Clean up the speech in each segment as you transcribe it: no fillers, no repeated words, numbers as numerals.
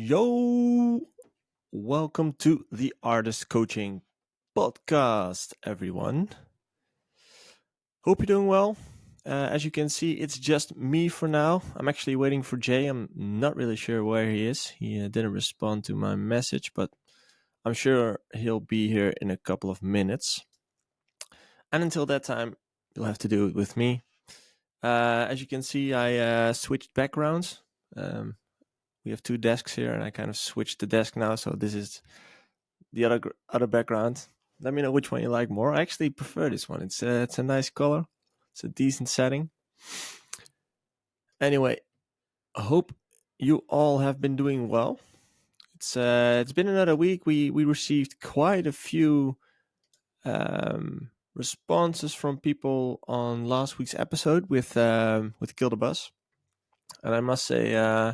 Yo, welcome to the Artist Coaching Podcast, everyone. Hope you're doing well. As you can see, it's just me for now. I'm actually waiting for Jay. I'm not really sure where he is. He didn't respond to my message, but I'm sure he'll be here in a couple of minutes. And until that time, you'll have to do it with me. As you can see, I switched backgrounds. We have two desks here, and I kind of switched the desk now, so this is the other background. Let me know which one you like more. I actually prefer this one. It's a nice color. It's a decent setting. Anyway, I hope you all have been doing well. It's been another week. We received quite a few responses from people on last week's episode with Kill the Bus, and I must say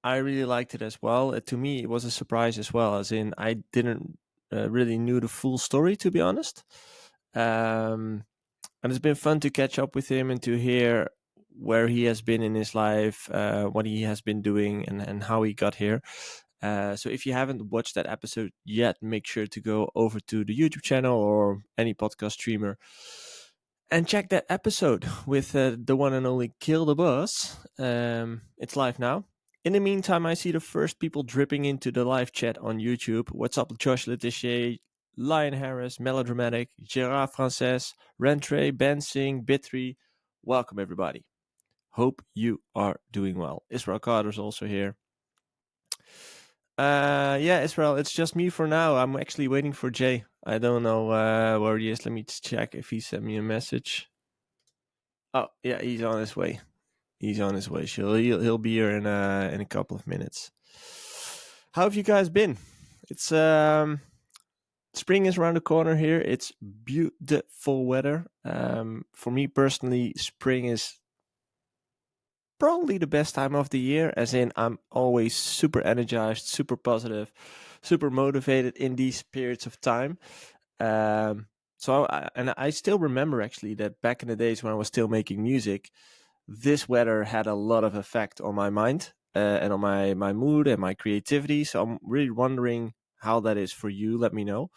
I really liked it as well. To me, it was a surprise as well, as in I didn't really knew the full story, to be honest. And it's been fun to catch up with him and to hear where he has been in his life, what he has been doing, and how he got here. So if you haven't watched that episode yet, make sure to go over to the YouTube channel or any podcast streamer and check that episode with the one and only Kill the Bus. It's live now. In the meantime, I see the first people dripping into the live chat on YouTube. What's up, Josh Letitia, Lion Harris, Melodramatic, Gerard Frances, Rentre, Ben Singh, Bitry. Welcome, everybody. Hope you are doing well. Israel Carter's also here. Israel, it's just me for now. I'm actually waiting for Jay. I don't know where he is. Let me check if he sent me a message. Oh, yeah, he's on his way. He's on his way. He'll be here in a couple of minutes. How have you guys been? It's spring is around the corner here. It's beautiful weather. For me personally, spring is probably the best time of the year, as in I'm always super energized, super positive, super motivated in these periods of time. I still remember actually that back in the days when I was still making music, this weather had a lot of effect on my mind and on my mood and my creativity. So I'm really wondering how that is for you. Let me know.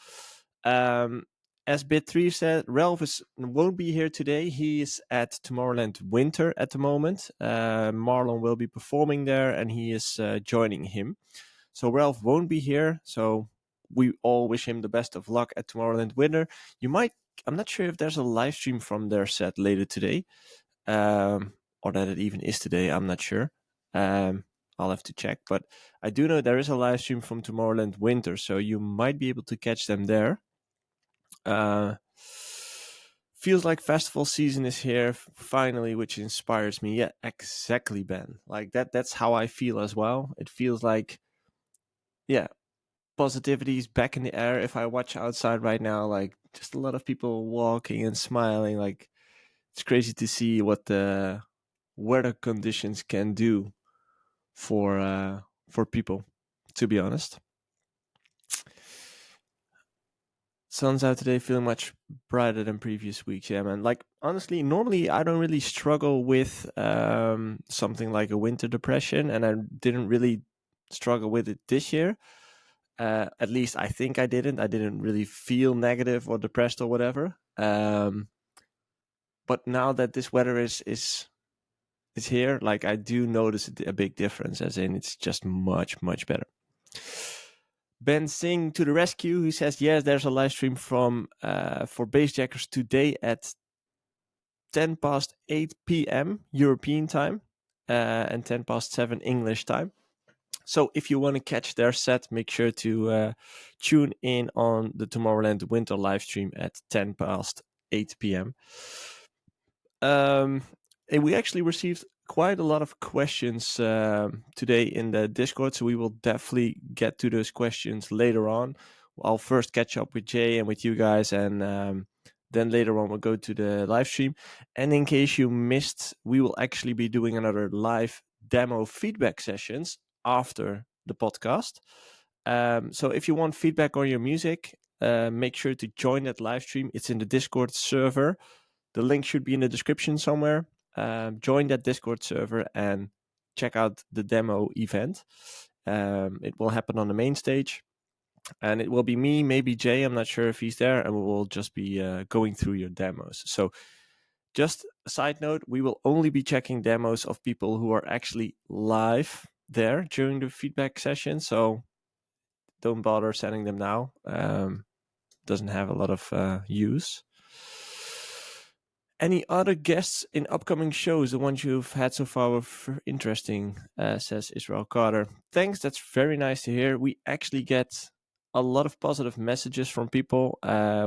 As Bit3 said, Ralph won't be here today. He is at Tomorrowland Winter at the moment. Marlon will be performing there, and he is joining him. So Ralph won't be here. So we all wish him the best of luck at Tomorrowland Winter. I'm not sure if there's a live stream from their set later today, or that it even is today. I'm not sure. I'll have to check. But I do know there is a live stream from Tomorrowland Winter, so you might be able to catch them there. Feels like festival season is here finally, which inspires me. Yeah, exactly, Ben. Like that's how I feel as well. It feels like, yeah, positivity is back in the air. If I watch outside right now, like just a lot of people walking and smiling, like it's crazy to see what the weather conditions can do for people, to be honest. Sun's out today, feeling much brighter than previous weeks. Yeah, man. Like, honestly, normally I don't really struggle with something like a winter depression, and I didn't really struggle with it this year. At least I think I didn't. I didn't really feel negative or depressed or whatever. But now that this weather is here, like I do notice a big difference, as in it's just much, much better. Ben Singh to the rescue. He says, yes, there's a live stream from for Bassjackers today at 10 past 8 p.m. European time and 10 past 7 English time. So if you want to catch their set, make sure to tune in on the Tomorrowland Winter live stream at 10 past 8 p.m. And we actually received quite a lot of questions today in the Discord, so we will definitely get to those questions later on. I'll first catch up with Jay and with you guys, and then later on we'll go to the live stream. And in case you missed, we will actually be doing another live demo feedback sessions after the podcast. So if you want feedback on your music, make sure to join that live stream. It's in the Discord server. The link should be in the description somewhere. Join that Discord server and check out the demo event. It will happen on the main stage, and it will be me, maybe Jay. I'm not sure if he's there, and we will just be going through your demos. So, just a side note: we will only be checking demos of people who are actually live there during the feedback session. So, don't bother sending them now. Doesn't have a lot of use. Any other guests in upcoming shows, the ones you've had so far, were interesting, says Israel Carter. Thanks, that's very nice to hear. We actually get a lot of positive messages from people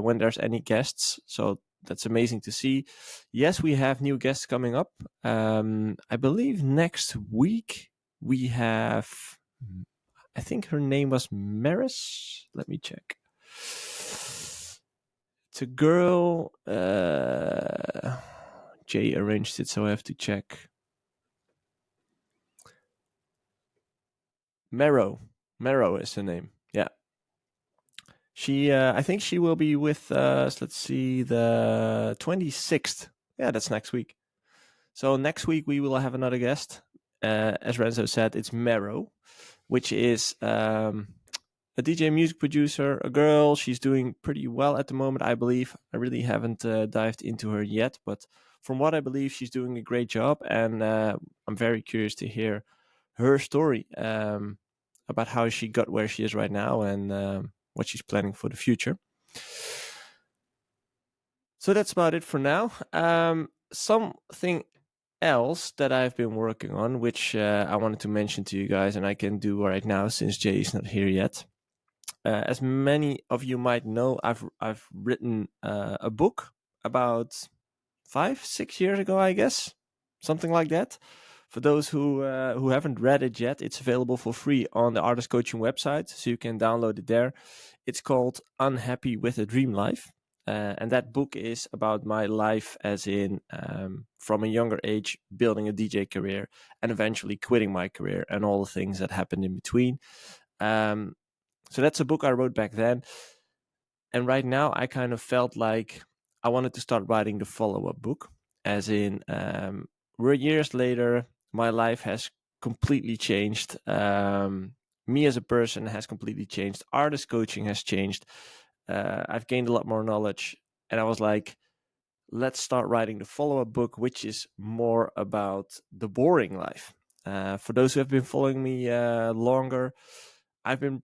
when there's any guests, so that's amazing to see. Yes, we have new guests coming up. I believe next week we have, I think her name was Maris. Let me check. It's a girl. Jay arranged it, so I have to check. Marrow is the name. Yeah. She, I think she will be with us. Let's see, the 26th. Yeah, that's next week. So next week we will have another guest. As Renzo said, it's Marrow, which is a DJ music producer, a girl. She's doing pretty well at the moment, I believe. I really haven't dived into her yet, but from what I believe, she's doing a great job, and I'm very curious to hear her story about how she got where she is right now and what she's planning for the future. So that's about it for now. Something else that I've been working on, which I wanted to mention to you guys, and I can do right now since Jay is not here yet. As many of you might know, I've written a book about 5-6 years ago, I guess, something like that. For those who haven't read it yet, it's available for free on the Artist Coaching website, so you can download it there. It's called Unhappy with a Dream Life, and that book is about my life, as in from a younger age, building a DJ career and eventually quitting my career and all the things that happened in between. So that's a book I wrote back then. And right now I kind of felt like I wanted to start writing the follow-up book, as in we're years later, my life has completely changed. Me as a person has completely changed. Artist coaching has changed. I've gained a lot more knowledge. And I was like, let's start writing the follow-up book, which is more about the boring life. For those who have been following me longer, I've been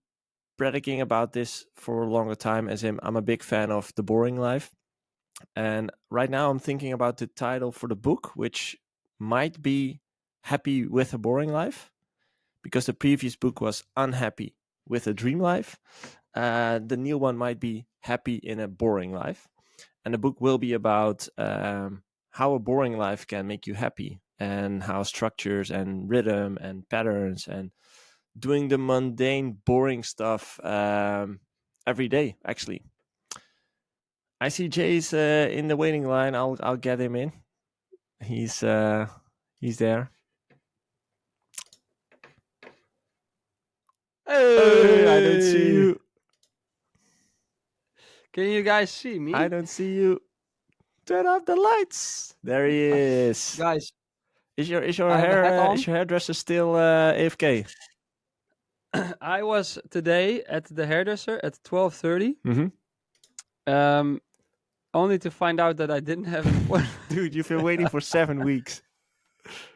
bragging about this for a longer time, as I'm a big fan of The Boring Life. And right now I'm thinking about the title for the book, which might be Happy with a Boring Life, because the previous book was Unhappy with a Dream Life. The new one might be Happy in a Boring Life. And the book will be about how a boring life can make you happy, and how structures and rhythm and patterns and doing the mundane, boring stuff every day, actually. I see Jay's in the waiting line. I'll get him in. He's there. Hey, I don't see you. Can you guys see me? I don't see you. Turn off the lights. There he is. Guys, Is your hairdresser still AFK? I was today at the hairdresser at 12:30. Mm-hmm. Only to find out that I didn't have an appointment. Dude, you've been waiting for 7 weeks.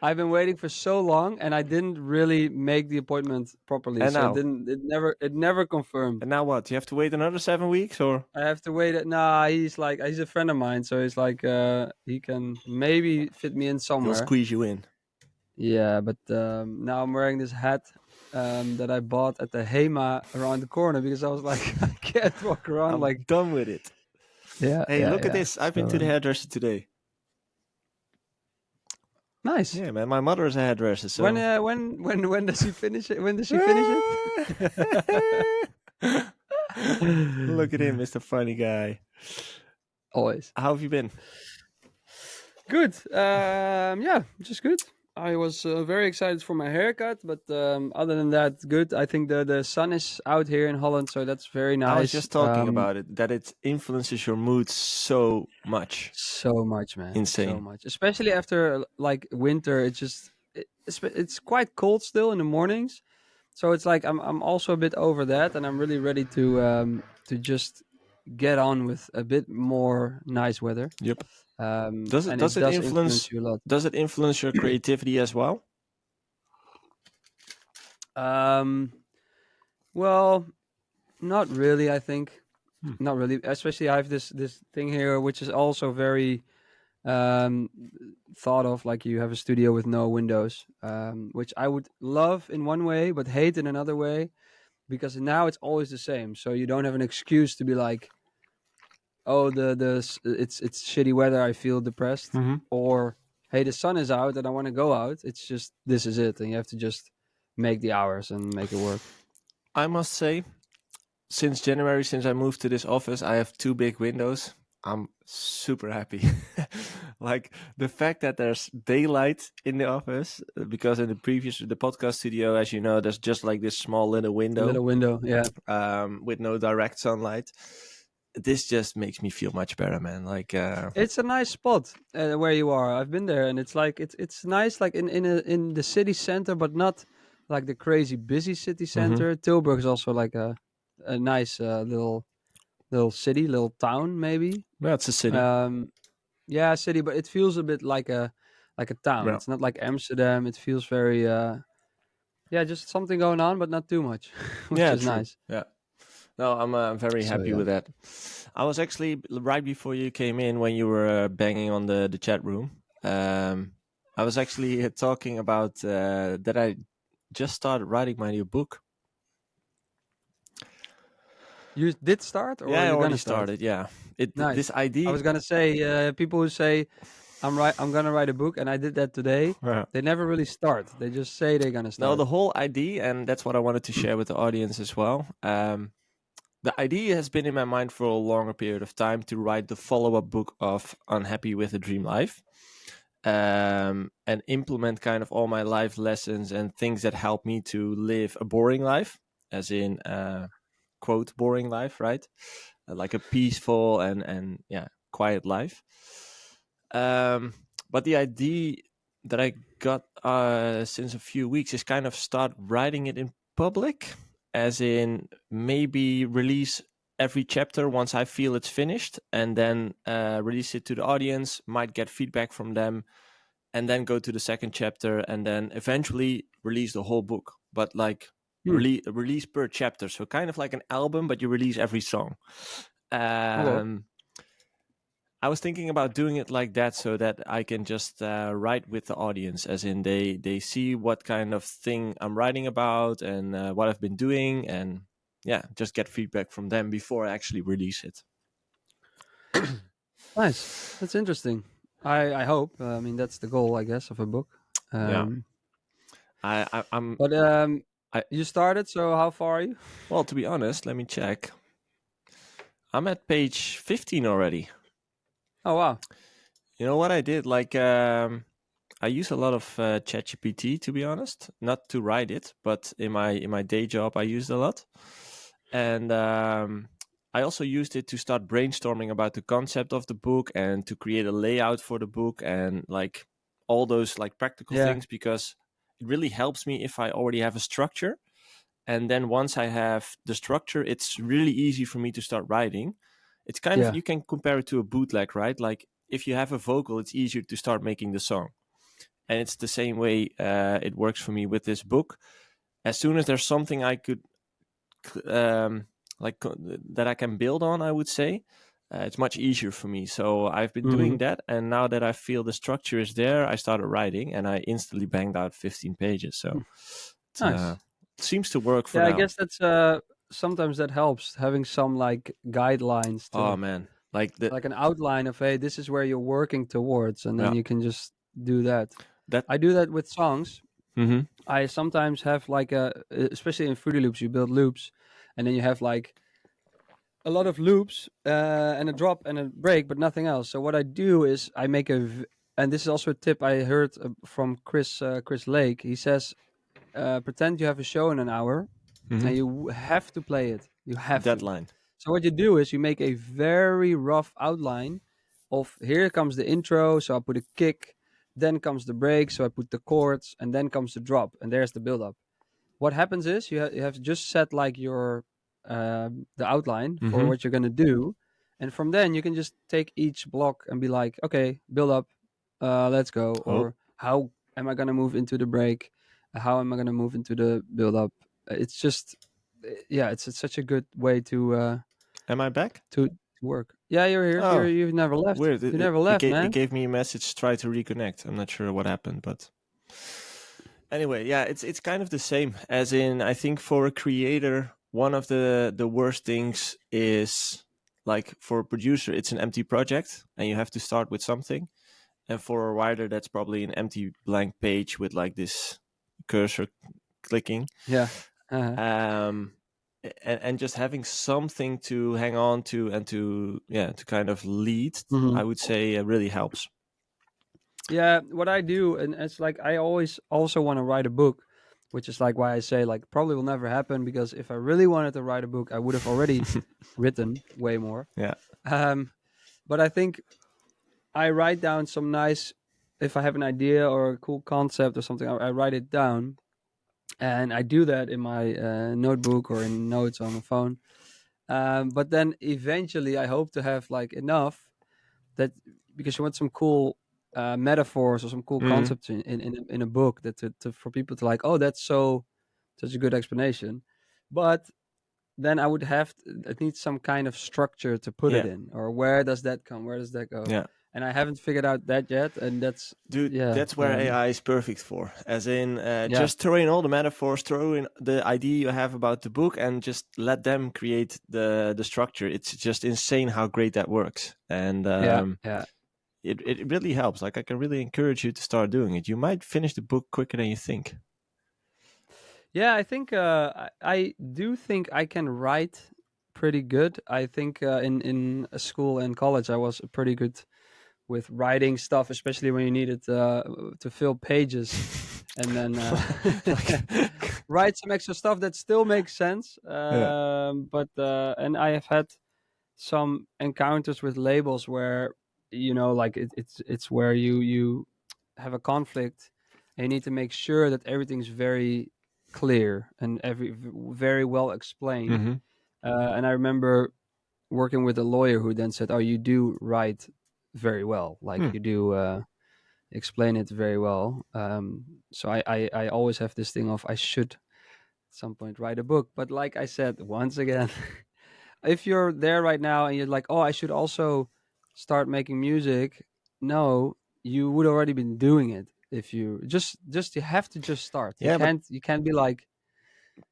I've been waiting for so long, and I didn't really make the appointment properly. And so now? it never confirmed. And now what? You have to wait another 7 weeks, or? I have to wait. He's a friend of mine, so he's like he can maybe fit me in somewhere. He'll squeeze you in. Yeah, but now I'm wearing this hat that I bought at the HEMA around the corner, because I was like, I can't walk around I'm done with it. Yeah. Hey, look at this. I've been to the hairdresser today. Nice. Yeah, man. My mother is a hairdresser. So When does she finish it? When does she finish it? Look at him, Mr. Funny Guy. Always. How have you been? Good. Yeah, just good. I was very excited for my haircut, but other than that, good. I think the sun is out here in Holland, so that's very nice. I was just talking about it, that it influences your mood so much. So much, man. Insane. So much. Especially after like winter, it's quite cold still in the mornings. So it's like I'm also a bit over that, and I'm really ready to just get on with a bit more nice weather. Yep. Does it And does it it does influence influence you a lot. does it influence your creativity as well? Um, well, not really. I think Hmm. not really. Especially I have this thing here, which is also very um thought of, like you have a studio with no windows, which I would love in one way but hate in another way, because now it's always the same, so you don't have an excuse to be like, oh, it's shitty weather, I feel depressed, Hmm. or hey, the sun is out and I want to go out. It's just, this is it, and you have to just make the hours and make it work. I must say, since January, since I moved to this office, I have two big windows. I'm super happy. Like the fact that there's daylight in the office, because in the podcast studio, as you know, there's just like this small little A window little window, yeah. with no direct sunlight. This just makes me feel much better, man. Like, It's a nice spot where you are. I've been there, and it's like it's nice, like in the city center, but not like the crazy busy city mhm. center. Tilburg is also like a nice little city, little town, maybe. Yeah, it's a city. Um, yeah, city, but it feels a bit like a town. Yeah, It's not like Amsterdam. It feels very yeah, just something going on, but not too much, which yeah, is true. nice. Yeah. No, I'm very So happy yeah. with that. I was actually right before you came in when you were banging on the chat room. I was actually talking about that I just started writing my new book. You did start, Yeah, or I you're already gonna start? started. Yeah, this Nice. I idea. was gonna say, people who say I'm gonna write a book, and I did that today. Yeah. They never really start. They just say they're gonna No, start. the whole idea, and that's what I wanted to share with the audience as well. The idea has been in my mind for a longer period of time to write the follow-up book of Unhappy with a Dream Life, and implement kind of all my life lessons and things that help me to live a boring life, as in quote boring life, right? Like a peaceful and yeah, quiet life. Um, but the idea that I got since a few weeks is kind of start writing it in public, as in maybe release every chapter once I feel it's finished, and then release it to the audience, might get feedback from them, and then go to the second chapter, and then eventually release the whole book. But like Hmm. release per chapter, so kind of like an album, but you release every song. Okay. Um, I was thinking about doing it like that, so that I can just write with the audience, as in they see what kind of thing I'm writing about and what I've been doing, and yeah, just get feedback from them before I actually release it. Nice. That's interesting. I hope. I mean, that's the goal, I guess, of a book. Yeah, Um, I'm but I you started. So how far are you? well, to be honest, let me check. I'm at page 15 already. Oh wow. You know what I did? Like, I use a lot of ChatGPT, to be honest. Not to write it, but in my day job, I used a lot, and I also used it to start brainstorming about the concept of the book and to create a layout for the book and like all those like practical Yeah. things, because it really helps me if I already have a structure. And then once I have the structure, it's really easy for me to start writing. It's kind of, Yeah. you can compare it to a bootleg, right? Like if you have a vocal, it's easier to start making the song. And it's the same way it works for me with this book. As soon as there's something I could um, that I can build on, I would say it's much easier for me. So I've been Hmm. doing that, and now that I feel the structure is there, I started writing, and I instantly banged out 15 pages. So it Nice. seems to work for Yeah, I now. guess that's sometimes that helps, having some like guidelines Oh to, man, like the like an outline of, hey, this is where you're working towards, and then yeah, you can just do that. that I do that with songs. mm-hmm, I sometimes have like especially in Fruity Loops, you build loops, and then you have like a lot of loops and a drop and a break, but nothing else. So what I do is I make and this is also a tip I heard from Chris Lake. He says, pretend you have a show in an hour, mm-hmm, and you have to play it. You have to. deadline. So what you do is you make a very rough outline of, here comes the intro, so I put a kick, then comes the break, so I put the chords, and then comes the drop, and there's the build up. what happens is you have just set like your the outline for Mm-hmm. what you're gonna do, and from then you can just take each block and be like, okay, build up, let's go, Oh, or how am I gonna move into the break? How am I gonna move into the build up? It's just, yeah, it's such a good way am I back? to work. Yeah, you're here. Oh, You've never left. weird. You never left, It man. gave me a message. Try to reconnect. I'm not sure what happened, but anyway, yeah, it's kind of the same. As in, I think for a creator, one of the worst things is like for a producer, it's an empty project, and you have to start with something. And for a writer, that's probably an empty blank page with like this cursor clicking. Yeah. Uh, Um, and just having something to hang on to and to kind of lead, I mhm. would say really helps. Yeah, what I do, and it's like I always also want to write a book, which is like why I say like probably will never happen because if I really wanted to write a book, I would have already written way more. Yeah. Um, but I think I write down some nice, if I have an idea or a cool concept or something, I write it down, and I do that in my notebook or in notes on my phone. But then eventually, I hope to have like enough that because you want some cool metaphors or some cool Mm. concepts in a book that for people to like, oh, that's so such a good explanation. But then I would have it needs some kind of structure to put it Yeah. in, or where does that come? Where does that go? Yeah. And I haven't figured out that yet, and that's Dude, yeah, that's where AI is perfect for. As in, yeah, just throw in all the metaphors, throw in the idea you have about the book, and just let them create the structure. It's just insane how great that works, and yeah, yeah. it really helps. Like I can really encourage you to start doing it. You might finish the book quicker than you think. Yeah, I think I do think I can write pretty good. I think in school and college I was pretty good with writing stuff, especially when you needed to fill pages and then Like, write some extra stuff that still makes sense. yeah. But and I have had some encounters with labels where like it's where you have a conflict and you need to make sure that everything's very clear and very well explained. Mm-hmm. And I remember working with a lawyer who then said, "Oh, you do write very well. Like Hmm. you do explain it very well." So I always have this thing of I should at some point write a book. But like I said, once again, if you're there right now and you're like, "Oh, I should also start making music," no, you would already been doing it. If you just you have to just start. Yeah, but You can't be like,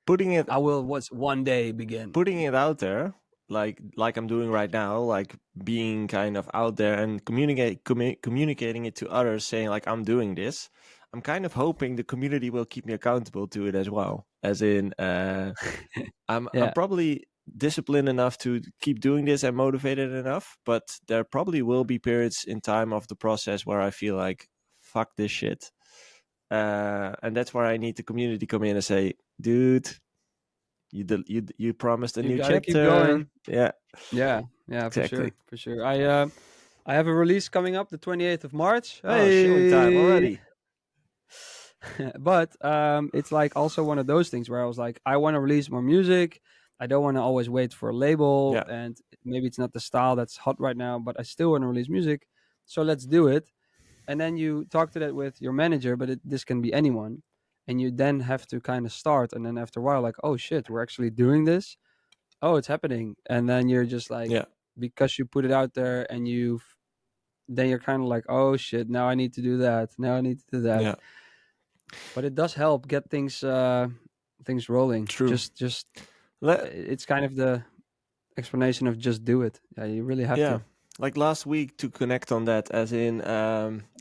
putting it "I will what's one day begin." putting it out there, like I'm doing right now, like being kind of out there and communicating it to others, saying like I'm doing this. I'm kind of hoping the community will keep me accountable to it as well. As in, I'm Yeah. probably disciplined enough to keep doing this and motivated enough, but there probably will be periods in time of the process where I feel like fuck this shit. And that's where I need the community come in and say, dude, you promised a You new got to keep chapter. going. Yeah, Yeah. Yeah, for exactly. sure. For sure. I have a release coming up the 28th of March. Oh, showing time Hey. already. But it's like also one of those things where I was like, I want to release more music. I don't want to always wait for a label, Yeah. and maybe it's not the style that's hot right now, but I still want to release music. So let's do it. And then you talk to that with your manager, but this can be anyone. And you then have to kind of start. And then after a while, like, oh shit, we're actually doing this. Oh, it's happening. And then you're just like, Yeah. because you put it out there and then you're kind of like, oh shit, now I need to do that. Now I need to do that. Yeah. But it does help get things rolling. True. Just Le- it's kind of the explanation of just do it. Yeah, you really have yeah. to. Like last week, to connect on that, as in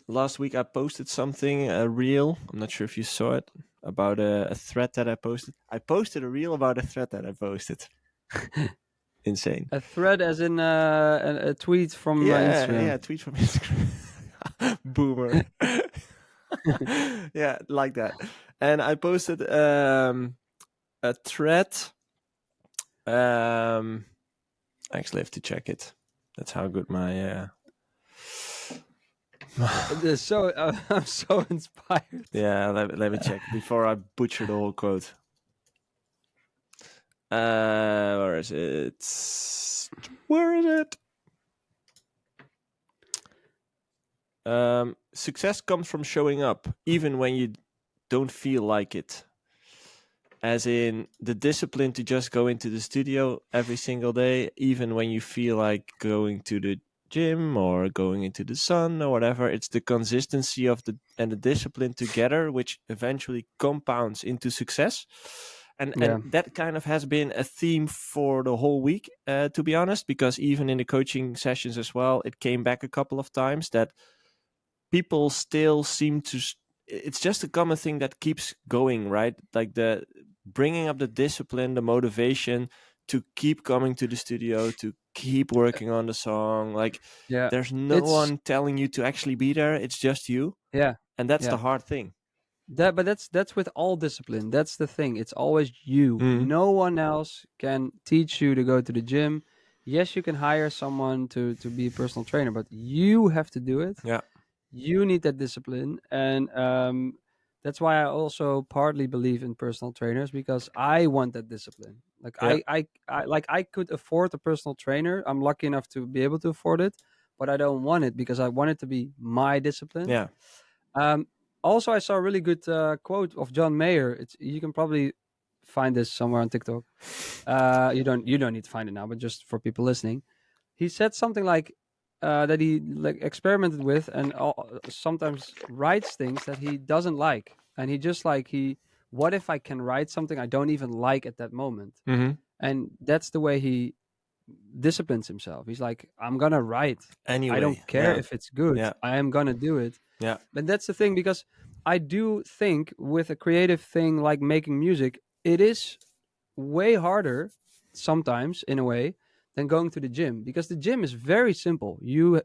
last week I posted something, a reel. I'm not sure if you saw it, about a thread that I posted. I posted a reel about a thread that I posted. Insane. A thread, as in a tweet from Yeah, Instagram. yeah, tweet from Instagram. Boomer. Yeah, like that. And I posted a thread. I actually have to check it. That's how good my So I'm so inspired. yeah. Let me check before I butcher the whole quote. Where is it? Where is it? Success comes from showing up, even when you don't feel like it. As in the discipline to just go into the studio every single day, even when you feel like going to the gym or going into the sun or whatever. It's the consistency of the and the discipline together, which eventually compounds into success. And Yeah, that kind of has been a theme for the whole week, to be honest, because even in the coaching sessions as well, it came back a couple of times that people still seem to it's just a common thing that keeps going, right? Like the bringing up the discipline, the motivation to keep coming to the studio, to keep working on the song. Like yeah. there's no It's one telling you to actually be there, it's just you. yeah, And that's the yeah. hard thing. But that's with all discipline. That's the thing. It's always you. Mm. No one else can teach you to go to the gym. Yes, you can hire someone to be a personal trainer, but you have to do it. Yeah. You need that discipline, and that's why I also partly believe in personal trainers, because I want that discipline. Like Yeah. I could afford a personal trainer. I'm lucky enough to be able to afford it, but I don't want it because I want it to be my discipline. Yeah. um, Also, I saw a really good quote of John Mayer. It's You can probably find this somewhere on TikTok. You don't need to find it now, but just for people listening, he said something like that he like experimented with and sometimes writes things that he doesn't like, and he just like he what if I can write something I don't even like at that moment, Mm-hmm. and that's the way he disciplines himself. He's like, I'm gonna write. I don't Anyway. care Yeah. if it's good. Yeah. I am gonna do it. Yeah. And that's the thing, because I do think with a creative thing like making music, it is way harder sometimes in a way than going to the gym, because the gym is very simple. You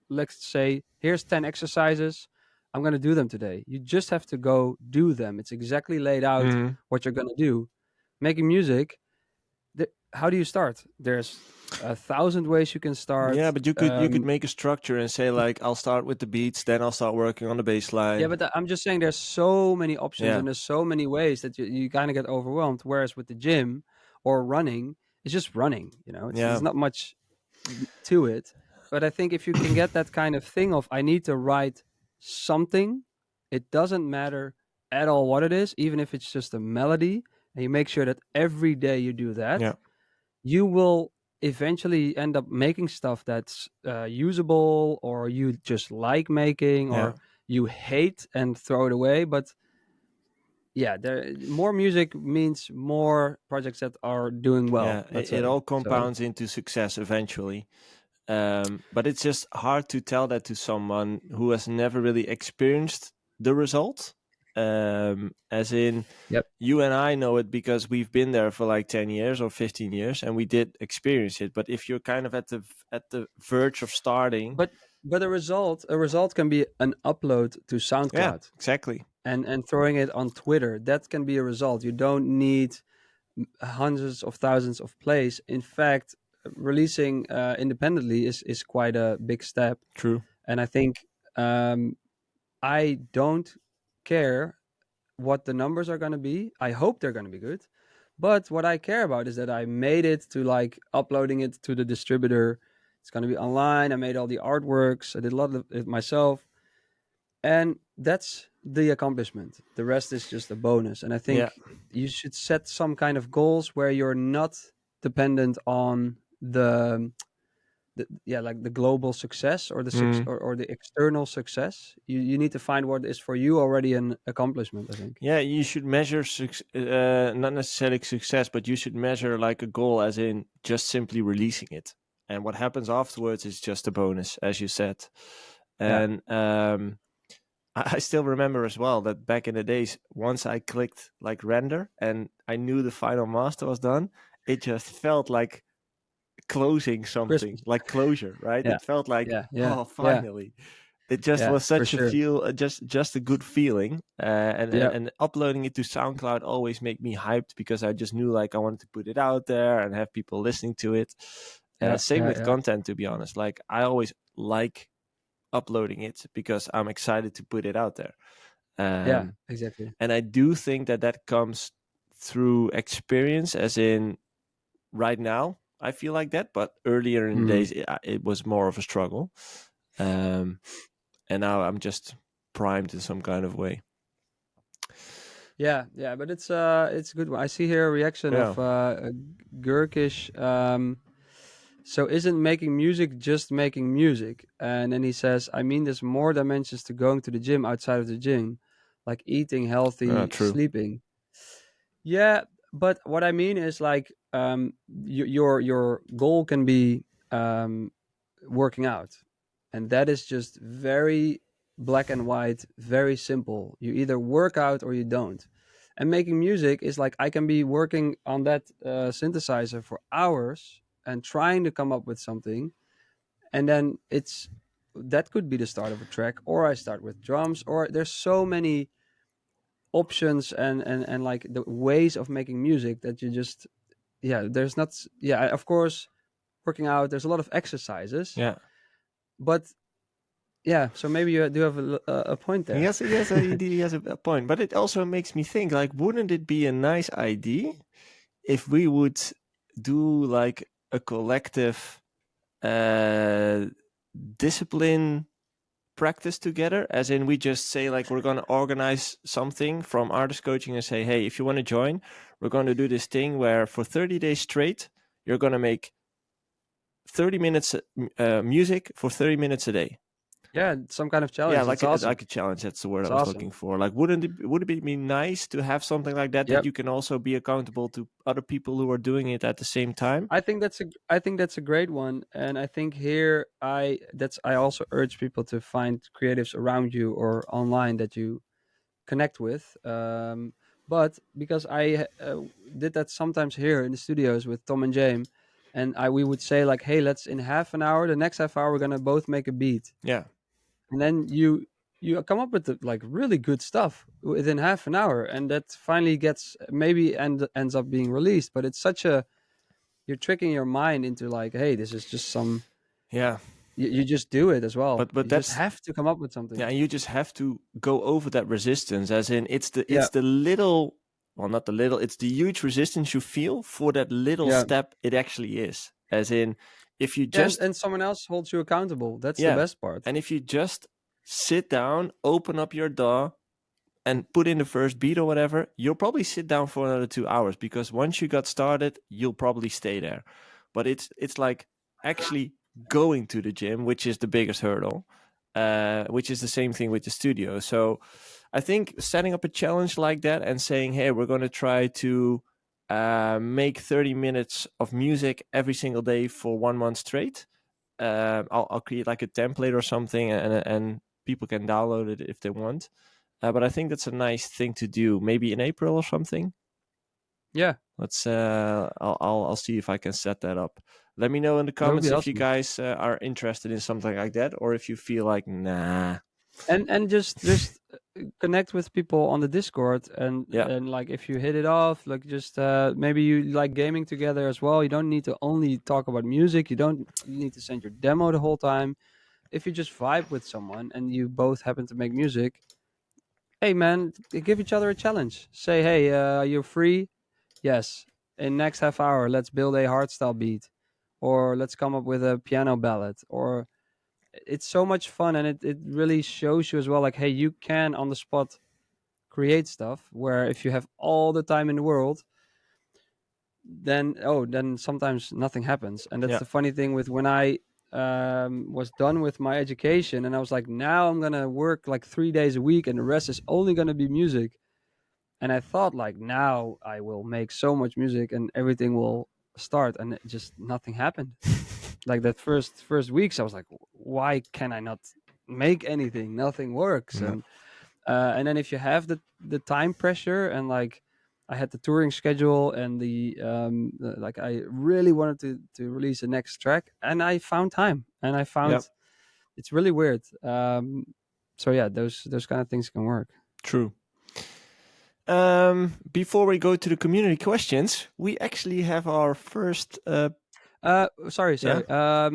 let's say here's 10 exercises. I'm going to do them today. You just have to go do them. It's exactly laid out Mm-hmm. what you're going to do. Making music, how do you start? There's 1,000 ways you can Yeah, start. but you could make a structure and say like I'll start with the beats, then I'll start working on the bass Yeah, line. but I'm just saying there's so many options Yeah. and there's so many ways that you kind of get overwhelmed. Whereas with the gym or running, it's just running. It's Yeah. there's not much to it. But I think if you can get that kind of thing of I need to write something, it doesn't matter at all what it is, even if it's just a melody, and you make sure that every day you do that, Yeah. you will eventually end up making stuff that's usable, or you just like making, Yeah. or you hate and throw it away. But yeah, more music means more projects that are doing Yeah, well, let's it say. all So compounds into success eventually. But it's just hard to tell that to someone who has never really experienced the result. As in, yep. you and I know it because we've been there for like 10 years or 15 years and we did experience it. But if you're kind of at the verge of starting, But a result can be an upload to yeah, SoundCloud, exactly. and throwing it on Twitter. That can be a result. You don't need hundreds of thousands of plays. In fact, releasing independently is quite a big step. True. And I think I don't care what the numbers are going to be. I hope they're going to be good. But what I care about is that I made it to like uploading it to the distributor. It's going to be online. I made all the artworks. I did a lot of it myself. And that's the accomplishment. The rest is just a bonus. And I Yeah. think you should set some kind of goals where you're not dependent on like the global success or the Mm. or the external success. You need to find what is for you already an accomplishment, I think. Yeah, you should measure not necessarily success, but you should measure like a goal, as in just simply releasing it, and what happens afterwards is just a bonus, as you said. Yeah. And I still remember as well that back in the days, once I clicked like render and I knew the final master was done, it just felt like closing something, Christmas. like closure, right? Yeah. It felt like, Yeah. Yeah. oh, Yeah. finally. It just Yeah. was For such a sure. feel, just a good feeling, and Yeah. and uploading it to SoundCloud always made me hyped because I just knew like I wanted to put it out there and have people listening to it. Yeah. Same Yeah. with Yeah. content, to be honest. Like I always like uploading it because I'm excited to put it out there. Yeah. Um, Exactly. and I do think that comes through experience, as in right now I feel like that, but earlier in the Mm. days it was more of a struggle. Um, and now I'm just primed in some kind of way. Yeah, yeah, but it's a good one. I see here a reaction Yeah. of Gurkish. So isn't making music just making music? And then he says, I mean, there's more dimensions to going to the gym outside of the gym, like eating healthy, True. sleeping. Yeah, but what I mean is like your goal can be working out, and that is just very black and white, very simple. You either work out or you don't. And making music is like I can be working on that synthesizer for hours and trying to come up with something, and then it's that could be the start of a track, or I start with drums, or there's so many options and like the ways of making music that you just yeah there's not yeah of course working out there's a lot of exercises Yeah. but yeah so maybe you do have a point there. He has a point, but it also makes me think, like, wouldn't it be a nice idea if we would do like a collective uh, discipline practice together, as in we just say like we're going to organize something from artist coaching and say, hey, if you want to join, we're going to do this thing where for 30 days straight you're going to make 30 minutes music for 30 minutes a day. Yeah, some kind of Yeah, challenge. That's like awesome. a challenge. That's the word I It's was awesome. looking for. Like, would it be nice to have something like that, that Yep. you can also be accountable to other people who are doing it at the same time? I think that's a great one, and I think here I also urge people to find creatives around you or online that you connect with. But because I did that sometimes here in the studios with Tom and James, and we would say like, hey, let's in half an hour, the next half hour, we're gonna both make a beat, Yeah, and then you come up with the, like really good stuff within half an hour, and that finally gets maybe ends up being released. But it's such a you're tricking your mind into like, hey, this is just some. yeah. You just do it as well. But You just that's have to come up with yeah. something. You just have to go over that resistance, as in Yeah, it's the little, well, not the little, it's the huge resistance you feel for that little yeah. step it actually is. As in, if you Yeah, and, just and someone else holds you accountable. That's the yeah, best part. and if you just sit down, open up your DAW, and put in the first beat or whatever, you'll probably sit down for another 2 hours, because once you got started, you'll probably stay there. But it's like actually going to the gym, which is the biggest hurdle, which is the same thing with the studio. So I think setting up a challenge like that and saying, hey, we're going to try to make 30 minutes of music every single day for 1 month straight. I'll create like a template or something, and people can download it if they want. But I think that's a nice thing to do. Maybe in April or something. Yeah, Let's. I'll see if I can set that up. Let me know in the that would comments be if you awesome. guys are interested in something like that, or if you feel like nah. And just connect with people on the Discord Yeah, and like if you hit it off, like just maybe you like gaming together as well. You don't need to only talk about music. You don't need to send your demo the whole time. If you just vibe with someone and you both happen to make music, hey man, give each other a challenge. Say, hey, you're free. Yes. In next half hour, let's build a hardstyle beat, or let's come up with a piano ballad. Or it's so much fun, and it really shows you as well, like, hey, you can on the spot create stuff. Where if you have all the time in the world, then sometimes nothing happens. And that's yeah, the funny thing with when I was done with my education, and I was like, now I'm gonna work like 3 days a week, and the rest is only gonna be music. And I thought like now I will make so much music and everything will start, and it just nothing happened. Like that first weeks I was like, why can I not make anything? Nothing works. yeah, And then if you have the time pressure, and like I had the touring schedule and like I really wanted to release the next track, and I found time, and I yeah. found it's really weird. So yeah, those kind of things can work. True. Before we go to the community questions, we actually have our first. Sorry, Yeah. sorry.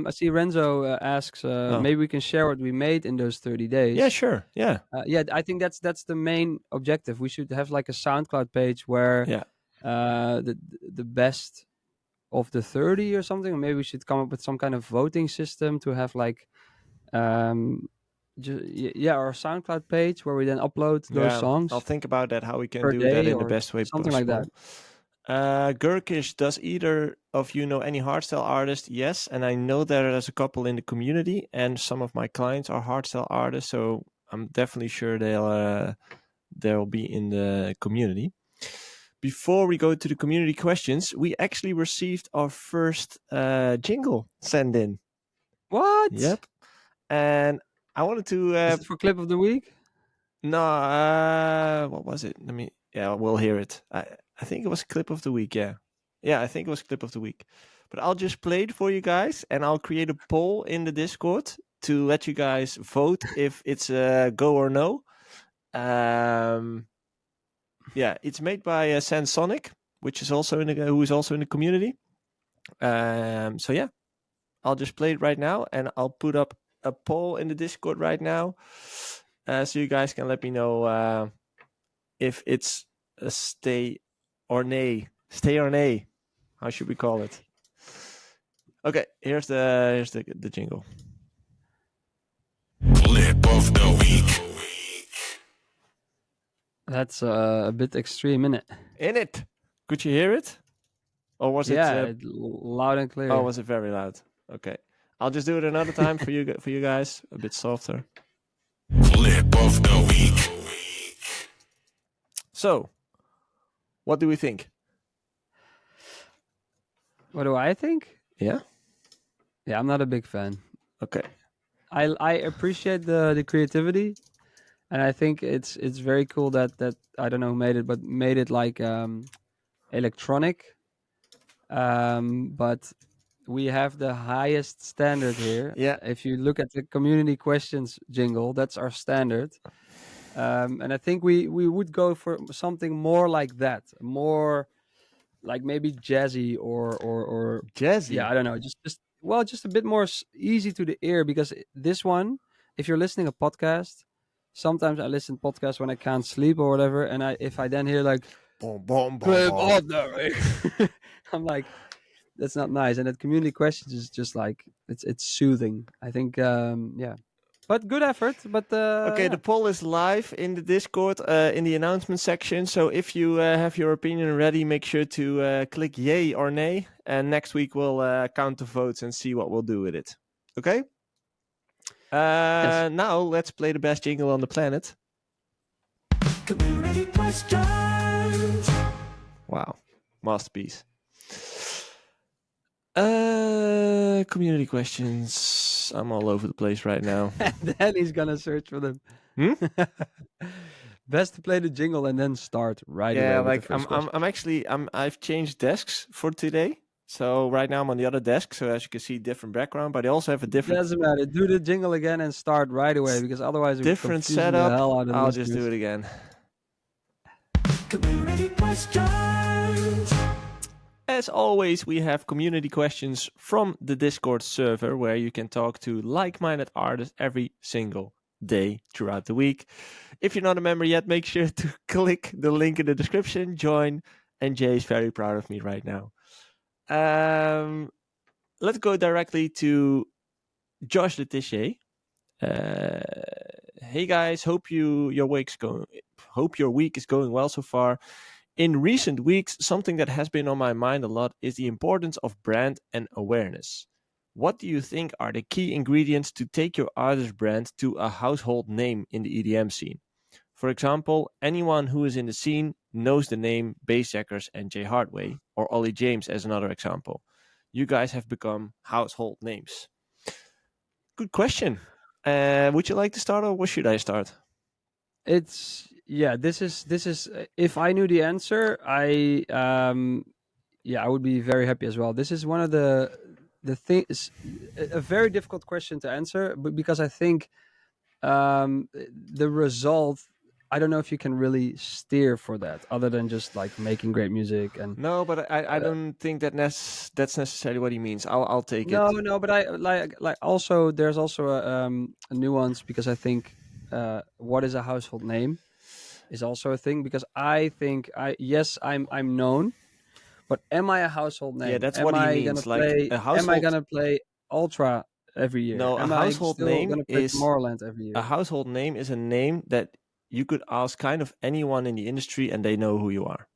I see Renzo asks, Oh, maybe we can share what we made in those 30 yeah. days. Sure. Yeah. Yeah, I think that's the main objective. We should have like a SoundCloud page where Yeah. the best of the 30 or something. Or maybe we should come up with some kind of voting system to have like um yeah, our SoundCloud page where we then upload those Yeah, I'll songs think about that, how we can per do that day in the or best way something like that. possible. Gurkish, does either of you know any hardstyle artists? Yes, and I know there's a couple in the community, and some of my clients are hardstyle artists, so I'm definitely sure they'll be in the community. Before we go to the community questions, we actually received our first jingle send in. What? Yep, and I wanted to Is it for clip of the week? no, what was it? Yeah, we'll hear it. I think it was clip of the week. Yeah, I think it was clip of the week. But I'll just play it for you guys, and I'll create a poll in the Discord to let you guys vote if it's a go or no. Yeah, it's made by Sansonic, which is also who is also in the community. So yeah, I'll just play it right now, and I'll put up a poll in the Discord right now, so you guys can let me know if it's a stay or nay. Stay or nay. How should we call it? Okay, here's the jingle. Clip of the week. That's a bit extreme, isn't it? In it. Could you hear it? Or was it? Loud and clear. Oh, was it very loud? Okay, I'll just do it another time for you guys, a bit softer. Clip of the week. So, what do we think? What do I think? Yeah. Yeah, I'm not a big fan. Okay. I appreciate the creativity, and I think it's very cool that I don't know who made it, but made it like electronic. But we have the highest standard here. Yeah. If you look at the community questions jingle, that's our standard. And I think we would go for something more like that, more like maybe jazzy or Jazzy. yeah, I don't know, just a bit more easy to the ear, because this one, if you're listening a podcast, sometimes I listen podcasts when I can't sleep or whatever, and if I then hear like Boom, boom, boom, clip boom. of the week, I'm like, that's not nice. And that community questions is just like it's soothing, I think. Yeah, but good effort. But Okay, yeah. the poll is live in the Discord, in the announcement section. So if you have your opinion ready, make sure to click yay or nay. And next week we'll count the votes and see what we'll do with it. Okay? Yes. Now let's play the best jingle on the planet. Community questions. Wow, masterpiece. Community questions. I'm all over the place right now. And then he's gonna search for them. Hmm? Best to play the jingle and then start right away Yeah, with the like first question. I've changed desks for today. So right now I'm on the other desk. So as you can see, different background, but I also have a different Doesn't matter. Do the jingle again and start right away, because otherwise we're different confusing the setup. hell out of the I'll just do listeners. it again. Community questions. As always, we have community questions from the Discord server where you can talk to like-minded artists every single day throughout the week. If you're not a member yet, make sure to click the link in the description, join, and Jay is very proud of me right now. Let's go directly to Josh Letitia. Hey guys, hope your week is going well so far. In recent weeks, something that has been on my mind a lot is the importance of brand and awareness. What do you think are the key ingredients to take your artist brand to a household name in the EDM scene? For example, anyone who is in the scene knows the name Bassjackers and Jay Hardway, or Ollie James as another example. You guys have become household names. Good question. Would you like to start, or should I start? This is if I knew the answer, I would be very happy as well. This is one of the things, a very difficult question to answer, but because I think the result, I don't know if you can really steer for that other than just like making great music. And No, but I don't think that's necessarily what he means. I'll take no, it. no, but I like also there's also a nuance, because I think what is a household name? is also a thing, because I think I'm known, but am I a household Yeah, name? that's what he means. Like a Am I household. gonna play Ultra every year? No, a Am I household still name gonna play is Tomorrowland every a year? household name is a name that you could ask kind of anyone in the industry and they know who you are.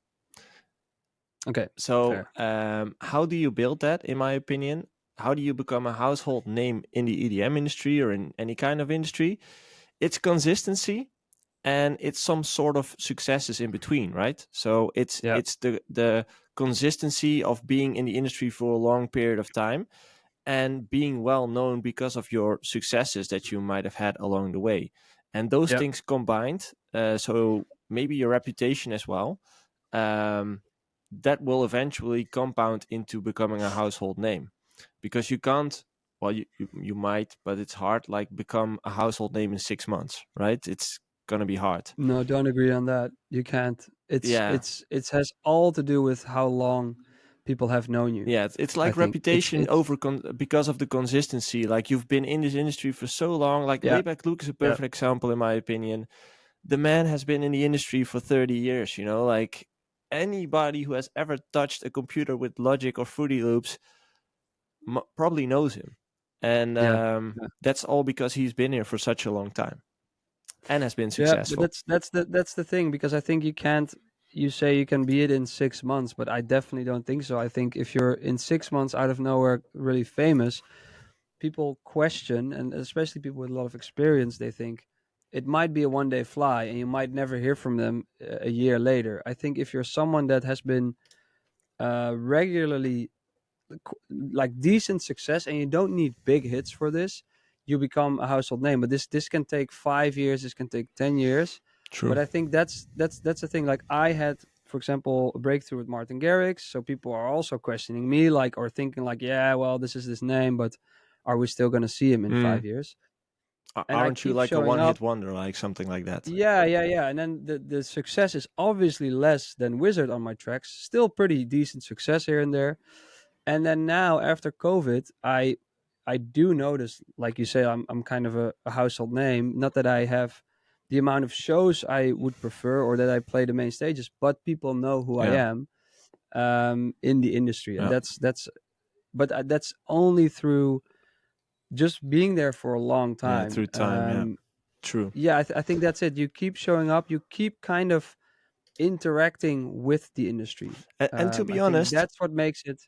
Okay, So, fair. how do you build that? In my opinion, how do you become a household name in the EDM industry or in any kind of industry? It's consistency, and it's some sort of successes in between, right? So Yeah, it's the consistency of being in the industry for a long period of time and being well known because of your successes that you might have had along the way, and those yeah, things combined, so maybe your reputation as well, um, that will eventually compound into becoming a household name, because you can't, well, you might, but it's hard, like become a household name in 6 months, right? It's gonna be hard. no, don't agree on that. You can't. Yeah, It has all to do with how long people have known you. yeah, it's I like think reputation it's over because of the consistency. Like you've been in this industry for so long. Like yeah, Layback Luke is a yeah, perfect example, in my opinion. The man has been in the industry for 30 years. Like anybody who has ever touched a computer with Logic or Fruity Loops probably knows him, and yeah, yeah. that's all because he's been here for such a long time and has been Yeah, but successful. that's the thing, because I think you can't. You say you can be it in 6 months, but I definitely don't think so. I think if you're in 6 months out of nowhere really famous, people question, and especially people with a lot of experience, they think it might be a one day fly, and you might never hear from them a year later. I think if you're someone that has been regularly like decent success, and you don't need big hits for this, you become a household name. But this can take 5 years, this can take 10 years. True. But I think that's the thing. Like I had, for example, a breakthrough with Martin Garrix, so people are also questioning me, like, or thinking like, yeah, well, this is this name, but are we still going to see him in Mm. 5 years? And I Aren't you keep like a showing up. one-hit wonder, like something like that? Yeah, and then the success is obviously less than Wizard on my tracks, still pretty decent success here and there. And then now after COVID, I do notice, like you say, I'm kind of a household name. Not that I have the amount of shows I would prefer, or that I play the main stages, but people know who I Yeah, am in the industry, and yeah, that's only through just being there for a long yeah. time. Through time, yeah. True. Yeah, I think that's it. You keep showing up, you keep kind of interacting with the industry. And I think that's what makes it.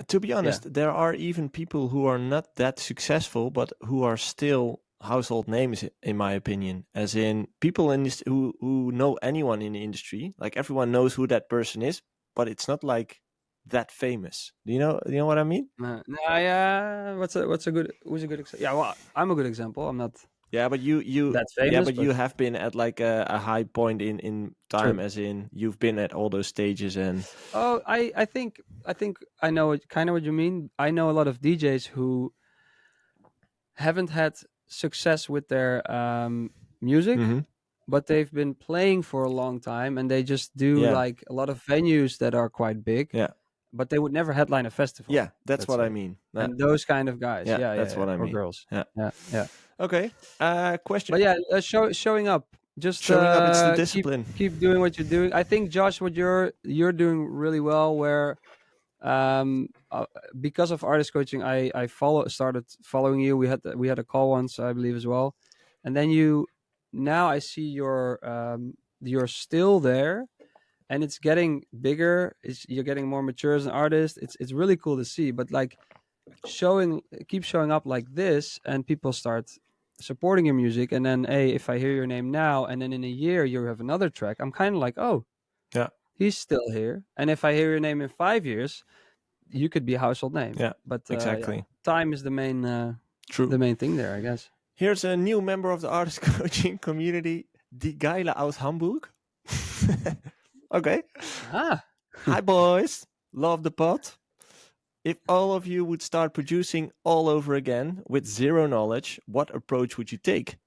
to be Yeah. honest, there are even people who are not that successful, but who are still household names, in my opinion. As in people in this who know anyone in the industry, like everyone knows who that person is, but it's not like that famous. Do you know? You know what I mean? No, yeah. What's a good who's a good example? Yeah, well, I'm a good example. I'm not Yeah, but that yeah, famous, but but you have been at like a high point in time, true. as in you've been at all those stages, and Oh, I think I know kind of what you mean. I know a lot of DJs who haven't had success with their music, Mhm. but they've been playing for a long time, and they just do Yeah, like a lot of venues that are quite big, yeah, but they would never headline a festival, yeah. That's let's what I say. mean. And those kind of guys, Yeah, that's what I or mean. girls, Yeah. yeah. Okay. Question. But yeah, showing up, just Showing up, it's the keep discipline. doing what you're doing. I think Josh, what you're doing really well. Where um, uh, because of artist coaching, I started following you. We had a call once, I believe, as well, and then now I see you're still there, and it's getting bigger. You're getting more mature as an artist. It's really cool to see. But like keep showing up like this, and people start supporting your music, and then hey, if I hear your name now and then in a year you have another track, I'm kind of like, oh, Yeah, he's still here. And if I hear your name in 5 years, you could be a household name. yeah, But yeah, exactly. time is True. the main thing there, I guess. Here's a new member of the artist coaching community, Die Geile aus Hamburg. Okay. Ah, Hi, boys. Love the pot. If all of you would start producing all over again with zero knowledge, what approach would you take?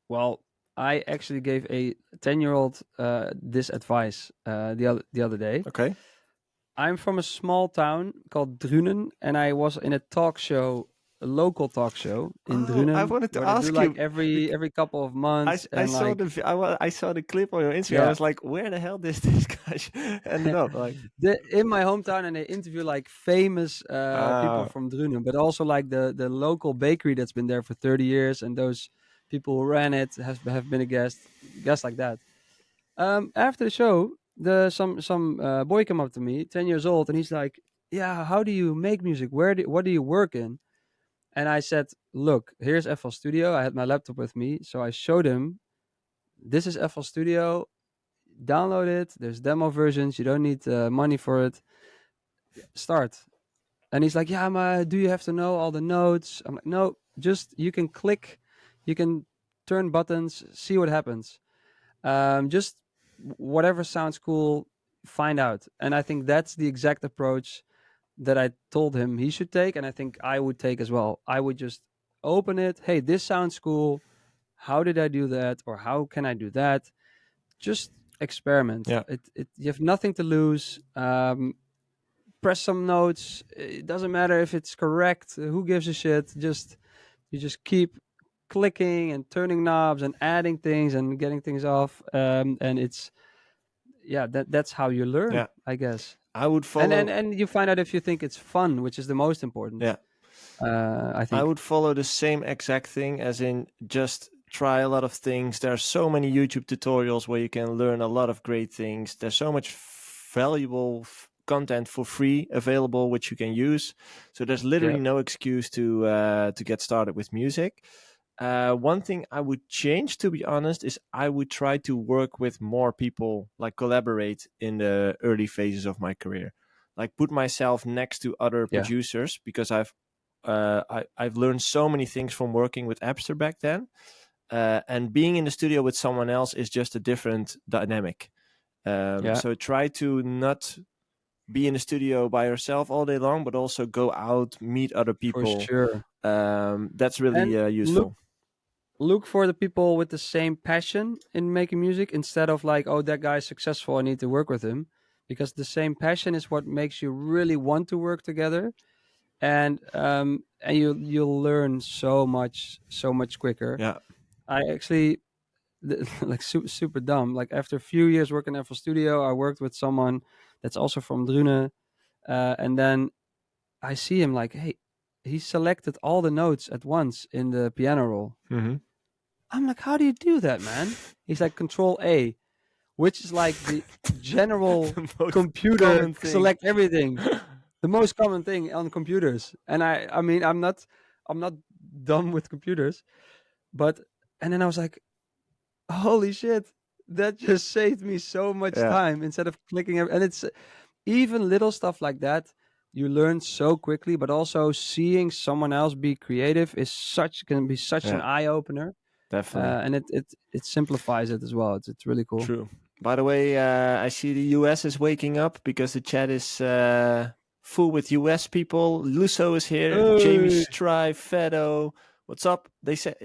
well, I actually gave a 10-year-old this advice the other day. Okay. I'm from a small town called Drunen, and I was in a talk show a local talk show in Oh, I Drunen wanted to where they do ask like you. every couple of months, I and saw like I saw the clip on your Instagram. I yeah, was like, where the hell did this guy ended up? Like, in my hometown, and they interview like famous people ah, from Drunen, but also like the local bakery that's been there for 30 years, and those people who ran it have been a guest like that. After the show, some boy came up to me, 10 years old, and he's like, "Yeah, how do you make music? What do you work in?" And I said, "Look, here's FL Studio." I had my laptop with me, so I showed him, "This is FL Studio. Download it. There's demo versions. You don't need money for it. Start." And he's like, "Yeah, do you have to know all the notes?" I'm like, "No, just you can click, you can turn buttons, see what happens. Just whatever sounds cool, find out." And I think that's the exact approach that I told him he should take, and I think I would take as well. I would just open it. Hey, this sounds cool. How did I do that? Or how can I do that? Just experiment. yeah, It you have nothing to lose. Press some notes. It doesn't matter if it's correct. Who gives a shit? You just keep clicking and turning knobs and adding things and getting things off. And it's yeah, that's how you learn, yeah. I guess. I would And follow. and you find out if you think it's fun, which is the most important. Yeah, I I think. would follow the same exact thing, as in just try a lot of things. There are so many YouTube tutorials where you can learn a lot of great things. There's so much valuable content for free available, which you can use. So there's literally Yeah. no excuse to get started with music. One thing I would change, to be honest, is I would try to work with more people, like collaborate in the early phases of my career, like put myself next to other Yeah. producers, because I've learned so many things from working with Abster back then, and being in the studio with someone else is just a different dynamic. Yeah. So try to not be in the studio by yourself all day long, but also go out, meet other For people. sure. That's really And useful. look for the people with the same passion in making music instead of like, oh, that guy's successful, I need to work with him, because the same passion is what makes you really want to work together. And you'll learn so much quicker. Yeah. I actually like super dumb. Like after a few years working at FL Studio, I worked with someone that's also from Drunen, and then I see him like, hey, he selected all the notes at once in the piano roll. Mm-hmm. I'm like, how do you do that, man? He's like, Control A, which is like the general The most computer common thing. select everything, the most common thing on computers. And I mean, I'm not dumb with computers, but and then I was like, holy shit, that just saved me so much Yeah, time instead of clicking. And it's even little stuff like that. You learn so quickly, but also seeing someone else be creative can be such an yeah, eye opener. definitely. And it simplifies it as well. It's really cool. True. By the way, I see the US is waking up because the chat is full with US people. Luso is here. Jamie Hey. Strive, Fedo. What's up? They say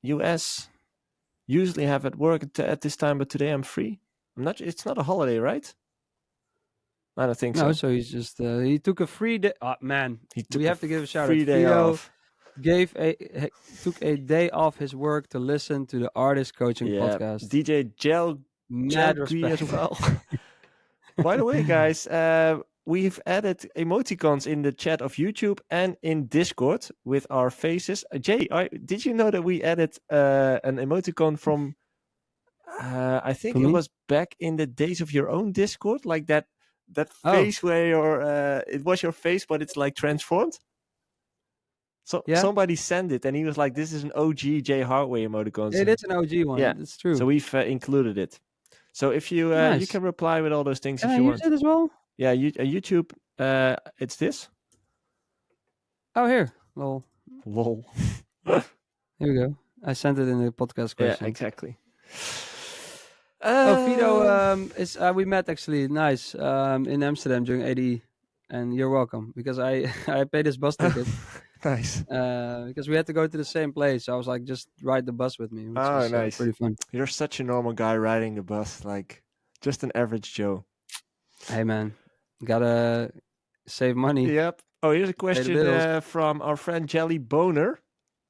US usually have at work at this time, but today I'm free. I'm not. It's not a holiday, right? I don't think No, so. so he's just he took a free day. Oh, man, He took we a have to give a shout out. free day Fido off. took a day off his work to listen to the artist coaching Yeah, podcast. DJ Mad Jelgui as respect. well. By the way, guys, we've added emoticons in the chat of YouTube and in Discord with our faces. Jay, did you know that we added an emoticon from? I think For it me? was back in the days of your own Discord, like that Oh, face where it was your face, but it's like transformed. So yeah, somebody sent it, and he was like, "This is an OG J Hardway emoticon." it So, is an OG one. yeah, That's true. so we've included it. So if you Nice. can reply with all those things Can if I you use want. it as well? Yeah, YouTube. It's this. Oh, here. Well, Lol. here we go. I sent it in the podcast Yeah, question. exactly. Oh, Fido is we met actually. Nice. In Amsterdam during AD, and you're welcome because I I paid his bus ticket. Nice. Because we had to go to the same place. So I was like, just ride the bus with me, which Oh, is nice. pretty fun. You're such a normal guy riding the bus, like just an average Joe. Hey man, gotta save money. Yep. Oh, here's a Pay the question bills. from our friend Jelly Boner.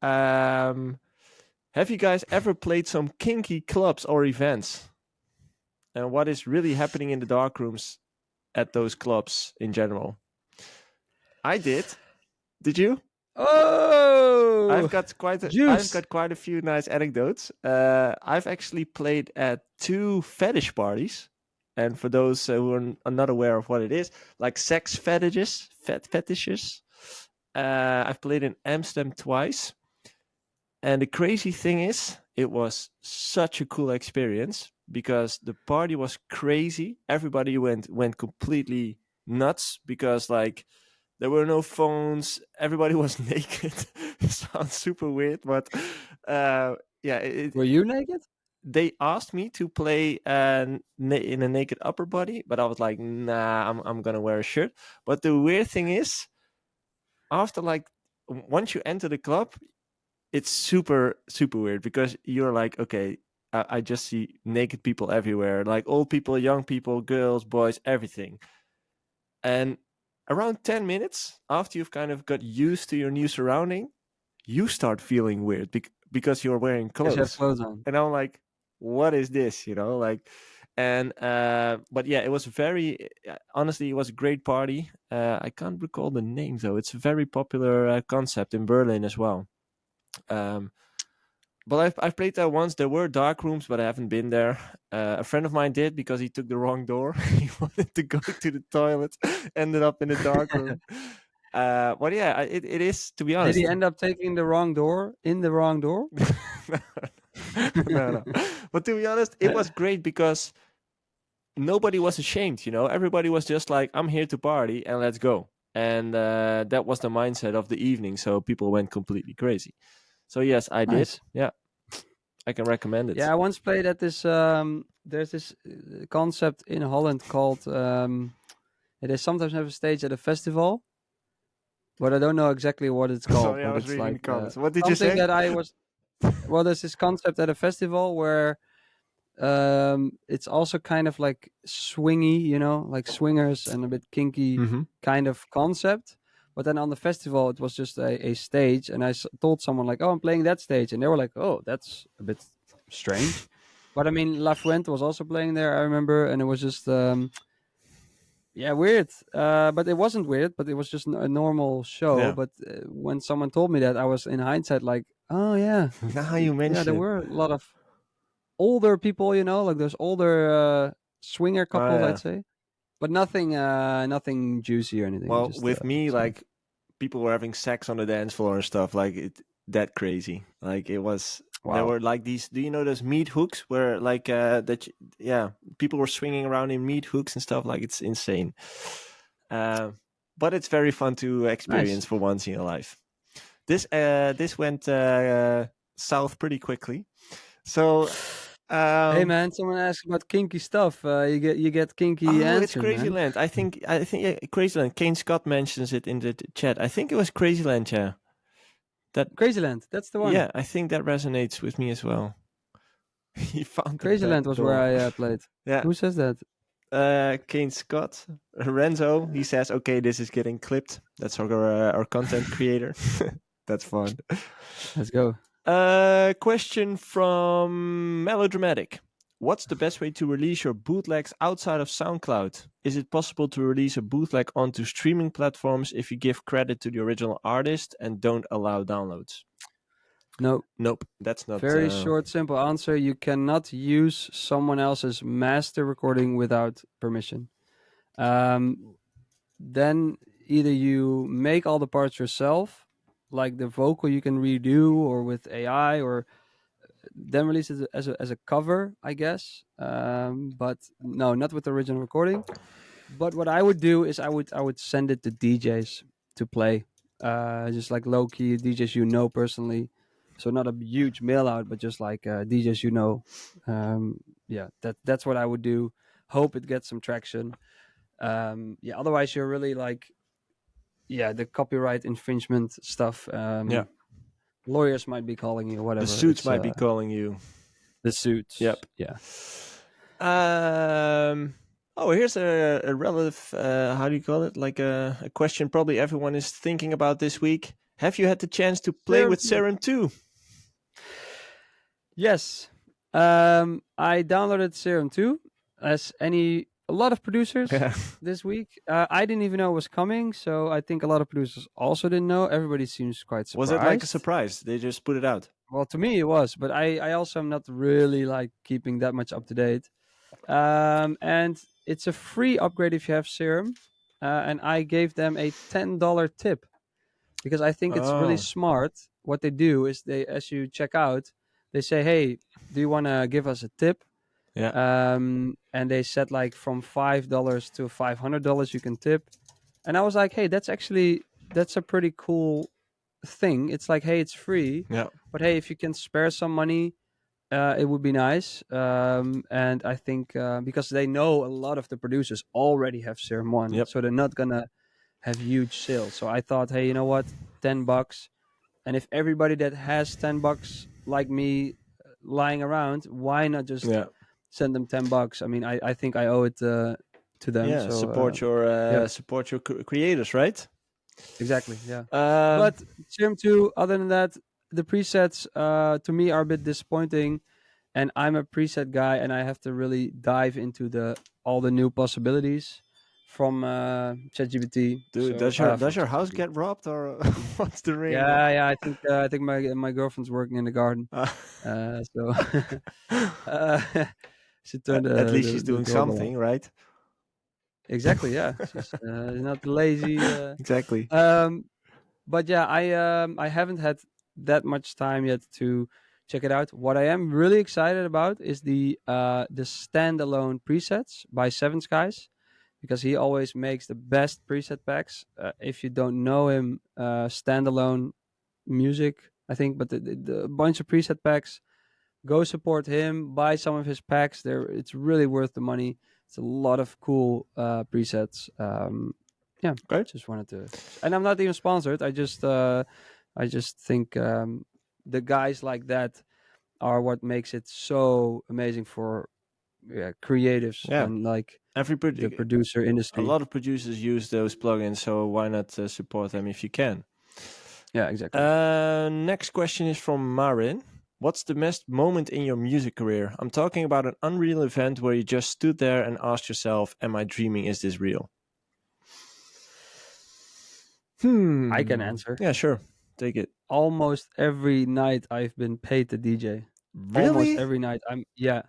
Have you guys ever played some kinky clubs or events? And what is really happening in the dark rooms at those clubs in general? I did. Did you? Oh, I've juice. got quite a few nice anecdotes. I've actually played at 2 fetish parties, and for those who are not aware of what it is, like sex fetishes. I've played in Amsterdam twice, and the crazy thing is, it was such a cool experience because the party was crazy. Everybody went completely nuts because like there were no phones. Everybody was naked. It sounds super weird, but yeah, Were you naked? they asked me to play in a naked upper body, but I was like, nah, I'm gonna wear a shirt. But the weird thing is, after like once you enter the club, it's super super weird because you're like, okay, I just see naked people everywhere, like old people, young people, girls, boys, everything. And around 10 minutes after you've kind of got used to your new surrounding, you start feeling weird because you're wearing Because you have clothes. clothes on. And I'm like, what is this? Like, and but yeah, it was very honestly, it was a great party. I can't recall the name though. It's a very popular concept in Berlin as well. Um, but I've played there once. There were dark rooms, but I haven't been there. A friend of mine did because he took the wrong door. He wanted to go to the toilet, ended up in a dark room. But yeah, it is, to be Did honest. he end up taking the wrong door in the wrong door? No. But to be honest, it was great because nobody was ashamed. Everybody was just like, I'm here to party and let's go. And that was the mindset of the evening. So people went completely crazy. So yes, I did. Nice. Yeah, I can recommend it. Yeah, I once played at this. There's this concept in Holland called. They sometimes have a stage at a festival, but I don't know exactly what it's called. Sorry, I But was it's reading the like comments. What did you something say? that I was. Well, there's this concept at a festival where it's also kind of like swingy, like swingers and a bit kinky Mm-hmm. kind of concept. But then on the festival, it was just a stage, and I told someone like, "Oh, I'm playing that stage," and they were like, "Oh, that's a bit strange." But I mean, La Fuente was also playing there, I remember, and it was just yeah, weird. But it wasn't weird, but it was just a normal show. Yeah. But when someone told me that, I was in hindsight like, "Oh yeah, Now you yeah, there mention it. were a lot of older people, like those older swinger Oh, couples, yeah. I'd say, but nothing juicy or anything. Well, Just with me, some. like people were having sex on the dance floor and stuff, like it that crazy. Like it was. There Wow, were like these. Do you know those meat hooks where like yeah, people were swinging around in meat hooks and stuff. Like it's insane. Uh, but it's very fun to nice. experience for once in your life. This went south pretty quickly. So Hey um, man, someone asked about kinky stuff. You get kinky oh, it's answers, man. Crazyland. I think yeah, Crazyland. Kane Scott mentions it in the chat. I think it was Crazyland. Yeah, that Crazyland, that's the one. yeah. I think that resonates with me as well. He found the Crazyland back was where door. I played. Yeah. Who says that? Kane Scott, Renzo. He says, "Okay, this is getting clipped." That's our content creator. That's fun. Let's go. Question from Melodramatic. What's the best way to release your bootlegs outside of SoundCloud? Is it possible to release a bootleg onto streaming platforms if you give credit to the original artist and don't allow downloads? No. Nope, that's not. Very short, simple answer. You cannot use someone else's master recording without permission. Then either you make all the parts yourself, like the vocal you can redo or with AI, or then release it as a cover, I guess. But no, not with the original recording. But what I would do is I would send it to DJs to play, just like low key DJs personally. So not a huge mail out, but just like DJs Yeah, that's what I would do. Hope it gets some traction. Yeah, otherwise you're really like, yeah, the copyright infringement stuff. Yeah, Lawyers might be calling you, the whatever. suits It's might be calling you. the suits. Yep. Yeah. Um, Oh, here's a relative. How do you call it? Like a question probably everyone is thinking about this week. Have you had the chance to play Serum with 2. Serum 2? Yes. I downloaded Serum 2 as a lot of producers Yeah. this week. I didn't even know it was coming, so I think a lot of producers also didn't know. Everybody seems quite Was it like a surprised. surprise? They just put it out. Well, to me it was, but I also am not really like keeping that much up to date. And it's a free upgrade if you have Serum. And I gave them a $10 tip because I think it's really Oh, smart. What they do is as you check out, they say, "Hey, do you want to give us a tip?" yeah. And they said like from $5 to $500 you can tip. And I was like, "Hey, that's a pretty cool thing. It's like, hey, it's free, Yeah. but hey, if you can spare some money, it would be nice." And I think because they know a lot of the producers already have Serum One, Yep. so they're not gonna have huge sales. So I thought, hey, you know what, $10, and if everybody that has $10 like me lying around, why not just Yeah. send them $10? I mean, I think I owe it to them. Yeah. So yeah, Support your creators, right? exactly, yeah. Um. But Serum 2, other than that, the presets to me are a bit disappointing. And I'm a preset guy, and I have to really dive into all the new possibilities from ChatGPT. Dude, From does your house ChatGPT. get robbed or what's the ring? Yeah. I think my girlfriend's working in the garden, Uh, so uh, she turned at least the she's doing doorbell something, off. right? Exactly. Yeah, she's not lazy. Exactly. Um, but yeah, I haven't had that much time yet to check it out. What I am really excited about is the standalone presets by Seven Skies, because he always makes the best preset packs. If you don't know him, standalone music, I think, but the bunch of preset packs, go support him, buy some of his packs. It's really worth the money. It's a lot of cool presets. Yeah, Okay. just wanted to, and I'm not even sponsored. I just think the guys like that are what makes it so amazing for creatives Yeah. and like Every the produ- producer a industry. lot of producers use those plugins, so why not support them if you can? Yeah, exactly. Next question is from Marin. What's the best moment in your music career? I'm talking about an unreal event where you just stood there and asked yourself, "Am I dreaming? Is this real?" I can answer. Yeah, sure. Take it. Almost every night I've been paid to DJ. Almost Really? every night yeah.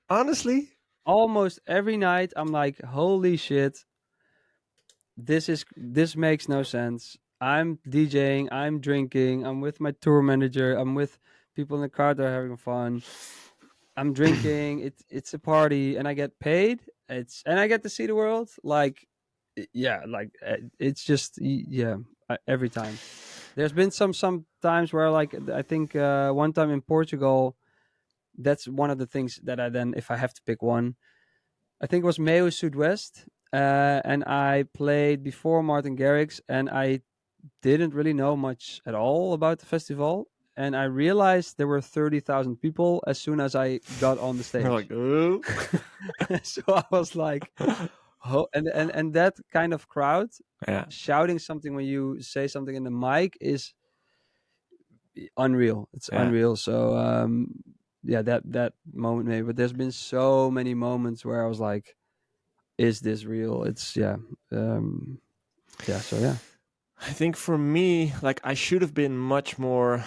Honestly? Almost every night I'm like, holy shit, this makes no sense. I'm DJing, I'm drinking, I'm with my tour manager, I'm with people in the car that are having fun. I'm drinking, it's a party and I get paid. And I get to see the world. Like yeah, like it's just yeah, every time. There's been some times where like I think one time in Portugal, that's one of the things that I then, if I have to pick one, I think it was Meo Sudwest, and I played before Martin Garrix, and I didn't really know much at all about the festival, and I realized there were 30,000 people as soon as I got on the You're like, stage. oh. So I was like, oh, and that kind of crowd Yeah. shouting something when you say something in the mic is unreal. It's Yeah. unreal. So yeah, that moment maybe, but there's been so many moments where I was like, is this real? It's um yeah, so yeah. I think for me, like I should have been much more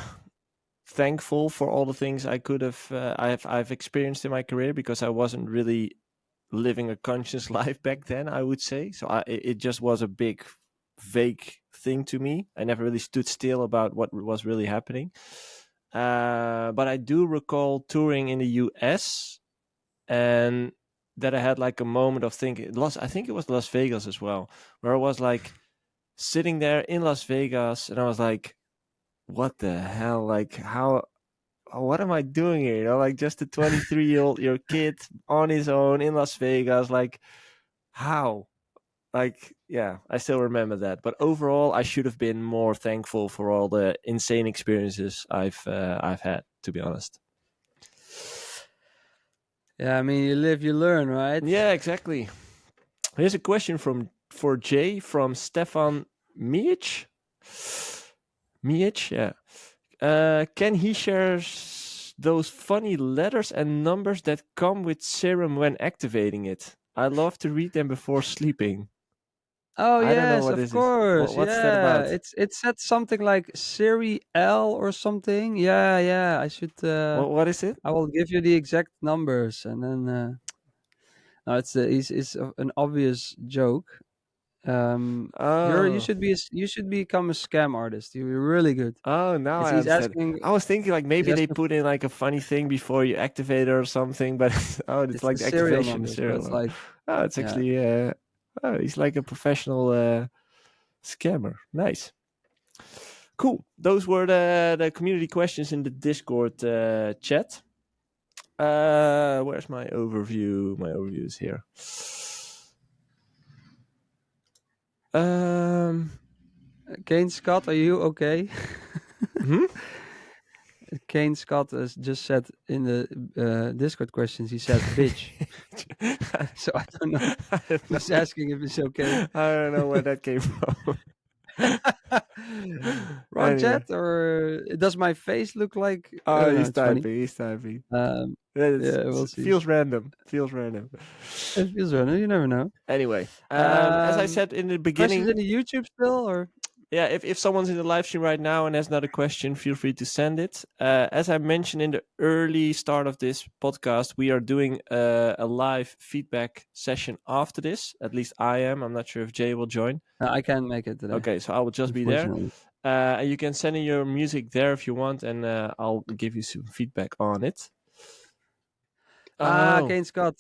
thankful for all the things I could have I've experienced in my career because I wasn't really living a conscious life back then, I would say. So it just was a big vague thing to me. I never really stood still about what was really happening. But I do recall touring in the US and that I had like a moment of thinking. I think it was Las Vegas as well, where I was like sitting there in Las Vegas, and I was like, "What the hell? Like, how? What am I doing here? You know, like just a 23-year-old, your kid on his own in Las Vegas. Like, how? Like, yeah, I still remember that. But overall, I should have been more thankful for all the insane experiences I've had. To be honest. Yeah, I mean, you live, you learn, right? Yeah, exactly. Here's a question for Jay from Stefan Miich. Miich, yeah. Can he share those funny letters and numbers that come with Serum when activating it? I love to read them before sleeping. Oh I don't know yes, what of this is. course. What's that Yeah, about? it said something like Siri L or something. Yeah, yeah. I should. What is it? I will give you the exact numbers, and then. No, it's an obvious joke. You Oh. should you should become a scam artist. You're really good. Oh, now It's I he's understand. asking. I was thinking like He's maybe they asking. put in like a funny thing before you activate it or something, but it's It's the like the serial activation, the numbers, but serial it's number. like Oh, it's yeah. actually he's like a professional scammer. Nice. Cool. Those were the community questions in the Discord chat. Where's my overview? My overview is here. Kane Scott, are you okay? Hmm? Kane Scott has just said in the Discord questions. He said bitch. So I don't know. I don't He's know. asking if it's okay. I don't know where that came from. Wrong Anyway. chat, or does my face look like? I Oh, don't know. he's It's funny. typing. He's typing. Yeah, we'll see. Feels random. Feels random. It feels random. You never know. Anyway, as I Um, said in the Questions beginning, in the YouTube still, or yeah, if someone's in the live stream right now and has another question, feel free to send it. As I mentioned in the early start of this podcast, we are doing a live feedback session after this. At least I am. I'm not sure if Jay will join. I can't make it today. Okay, so I will just be there. Unfortunately. And you can send in your music there if you want, and I'll give you some feedback on it. Oh, Kane Scott.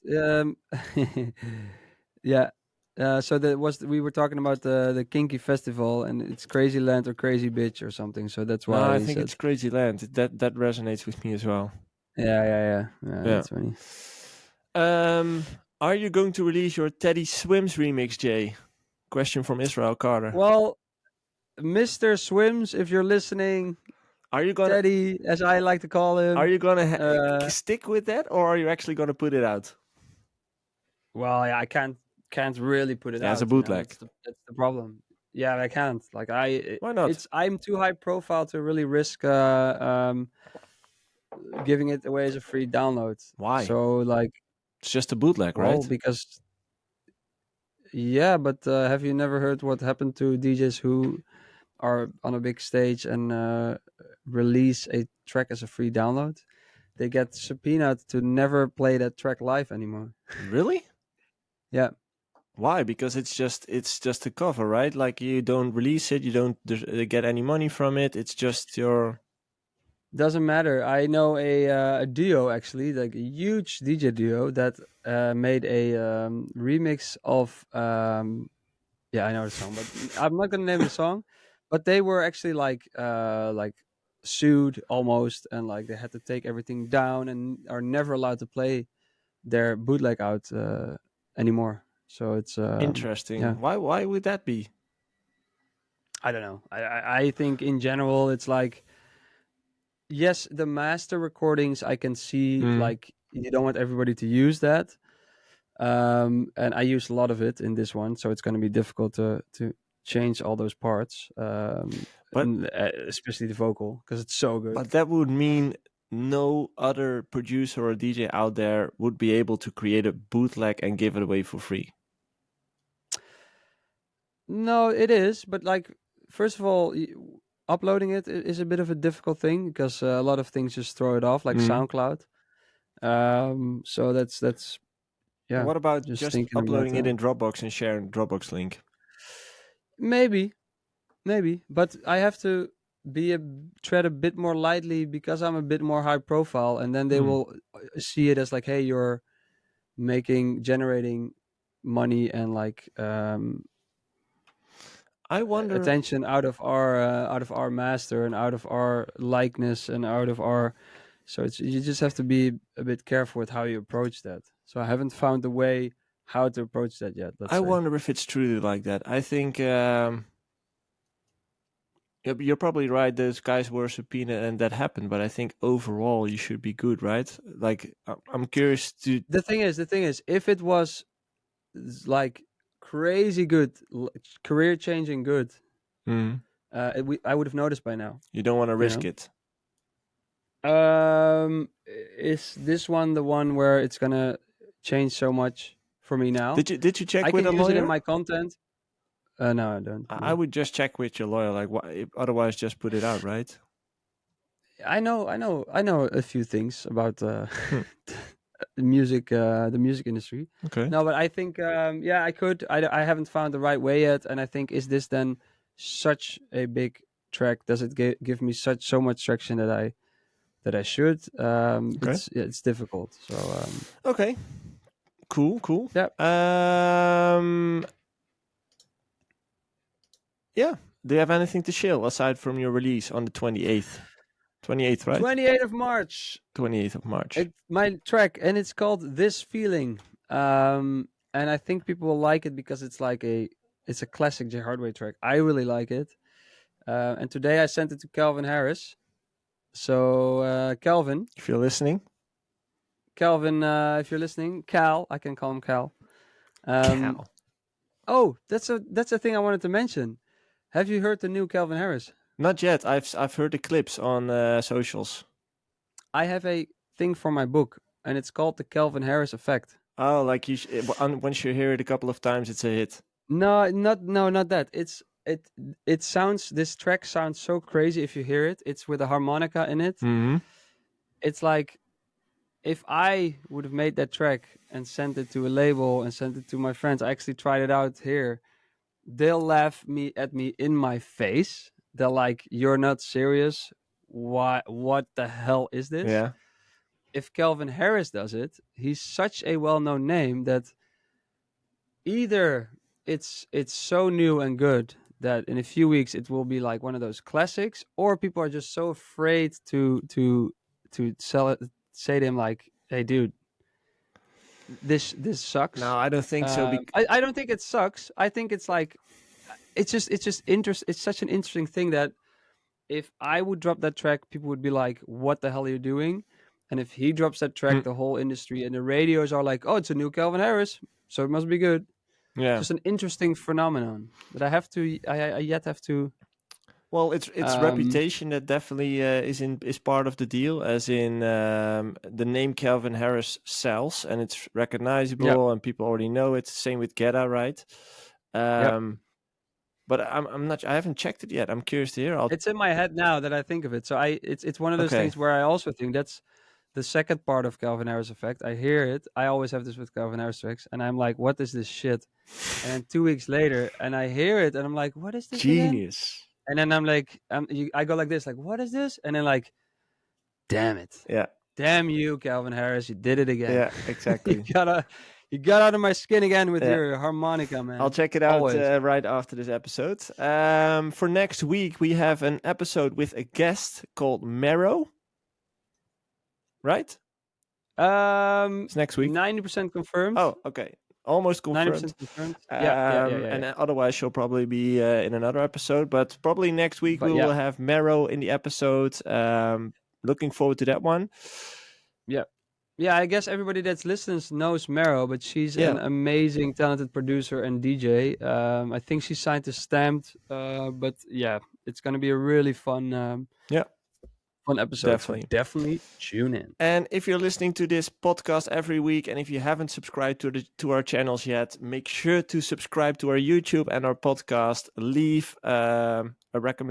Yeah. So we were talking about the Kinky festival, and it's Crazy Land or Crazy Bitch or something. So that's no, why I he think said. it's Crazy Land. That resonates with me as well. Yeah. Yeah. That's funny. Are you going to release your Teddy Swims remix, Jay? Question from Israel Carter. Well, Mr. Swims, if you're listening, Are you gonna Teddy, as I like to call him. Are you gonna stick with that, or are you actually gonna put it out? Well, yeah, I can't really put it out. As a bootleg. That's the problem. Yeah, I can't. Like Why not? I'm too high profile to really risk giving it away as a free download. Why? So like, It's just a bootleg, well, right? because yeah, but have you never heard what happened to DJs who are on a big stage and release a track as a free download? They get subpoenaed to never play that track live anymore. Really? Yeah. Why? Because it's just a cover, right? Like you don't release it, you don't get any money from it. It's just your. Doesn't matter. I know a duo actually, like a huge DJ duo that made a remix of yeah, I know the song, but I'm not gonna name the song. But they were actually like sued almost, and like they had to take everything down and are never allowed to play their bootleg out anymore. So it's Interesting. yeah. Why would that be? I don't know. I think in general it's like, yes, the master recordings I can see like you don't want everybody to use that. And I use a lot of it in this one, so it's going to be difficult to change all those parts, But especially the vocal because it's so good. But that would mean no other producer or DJ out there would be able to create a bootleg and give it away for free. No, it is, but like first of all, uploading it is a bit of a difficult thing because a lot of things just throw it off, like SoundCloud. So that's yeah. What about just just thinking about uploading it that. in Dropbox and sharing the Dropbox link? Maybe, but I have to tread a bit more lightly because I'm a bit more high profile, and then they will see it as like, hey, you're generating money and like I wonder attention out of our master and out of our likeness and out of our. So you just have to be a bit careful with how you approach that. So I haven't found a way how to approach that yet. I wonder if it's truly like that. I think you're probably right. Those guys were subpoenaed and that happened, but I think overall you should be good, right? Like I'm curious to. The thing is, if it was like crazy good, career changing good, Mm. I would have noticed by now. You don't want to risk know? it. Is this one the one where it's gonna change so much for me now? Did you check I with can a use it in lawyer? my content. No, I don't. I No. would just check with your lawyer. Like, otherwise, just put it out, right? I know a few things about Hmm. the music industry. Okay. No, but I think yeah, I could. I haven't found the right way yet, and I think is this then such a big track? Does it give me so much traction that I should? Okay. It's difficult. So Okay. Cool. yeah. Yeah. Do you have anything to share aside from your release on the 28th? 28th, right? 28th of March. 28th of March. It's my track, and it's called "This Feeling." And I think people will like it because it's a classic J Hardway track. I really like it. And today I sent it to Calvin Harris. So Calvin, If you're listening, if you're listening, Cal, I can call him Cal. Cal. Oh, that's a thing I wanted to mention. Have you heard the new Calvin Harris? Not yet. I've heard the clips on socials. I have a thing for my book, and it's called the Calvin Harris effect. Oh, like once you hear it a couple of times, it's a hit. No, not that. It sounds. This track sounds so crazy if you hear it. It's with a harmonica in it. Mm-hmm. It's like if I would have made that track and sent it to a label and sent it to my friends. I actually tried it out here. They'll laugh at me in my face. They're like, "You're not serious. Why? What the hell is this?" Yeah. If Calvin Harris does it, he's such a well-known name that either it's so new and good that in a few weeks it will be like one of those classics, or people are just so afraid to sell it, say to him like, "Hey, dude, this sucks." No, I don't think so. I don't think it sucks. I think it's like it's just It's such an interesting thing that if I would drop that track, people would be like, "What the hell are you doing?" And if he drops that track, the whole industry and the radios are like, "Oh, it's a new Calvin Harris, so it must be good." Yeah. Just an interesting phenomenon that I yet have to. Well, it's reputation that definitely is part of the deal. As in, the name Calvin Harris sells, and it's recognizable, and people already know it. Same with Gedda, right? But I'm not. I haven't checked it yet. I'm curious to hear. It's in my head now that I think of it. So it's one of those things where I also think that's the second part of Calvin Harris effect. I hear it. I always have this with Calvin Harris tracks, and I'm like, "What is this shit?" And then 2 weeks later, and I hear it, and I'm like, "What is this?" Genius. Again? And then I'm like, I go like this, like, "What is this?" And then like, "Damn it! Yeah. Damn you, Calvin Harris! You did it again." Yeah, exactly. You got out of my skin again with your harmonica, man. I'll check it out right after this episode. For next week, we have an episode with a guest called Mero. Right? It's next week. 90% confirmed. Oh, okay. Almost confirmed. 90% confirmed. And otherwise, she'll probably be in another episode. But probably next week, we will have Mero in the episode. Looking forward to that one. Yeah. Yeah, I guess everybody that's listens knows Mero, but she's an amazing, talented producer and DJ. I think she signed to Stamped, but yeah, it's going to be a really fun fun episode. Definitely. So definitely tune in. And if you're listening to this podcast every week, and if you haven't subscribed to our channels yet, make sure to subscribe to our YouTube and our podcast. Leave a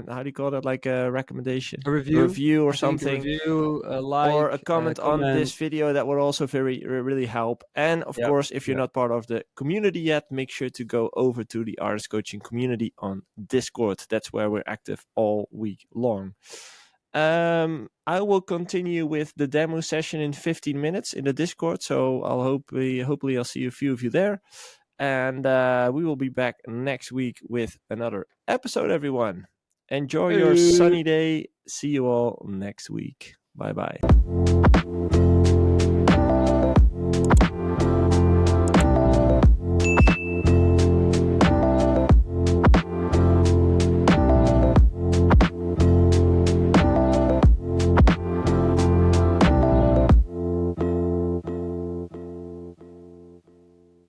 how do you call that? Like a recommendation, a review or something, a like, or a comment on this video. That would also really help. And of course, if you're not part of the community yet, make sure to go over to the artist coaching community on Discord. That's where we're active all week long. I will continue with the demo session in 15 minutes in the Discord, so hopefully I'll see a few of you there, and we will be back next week with another episode. Everyone, enjoy your sunny day. See you all next week. Bye bye.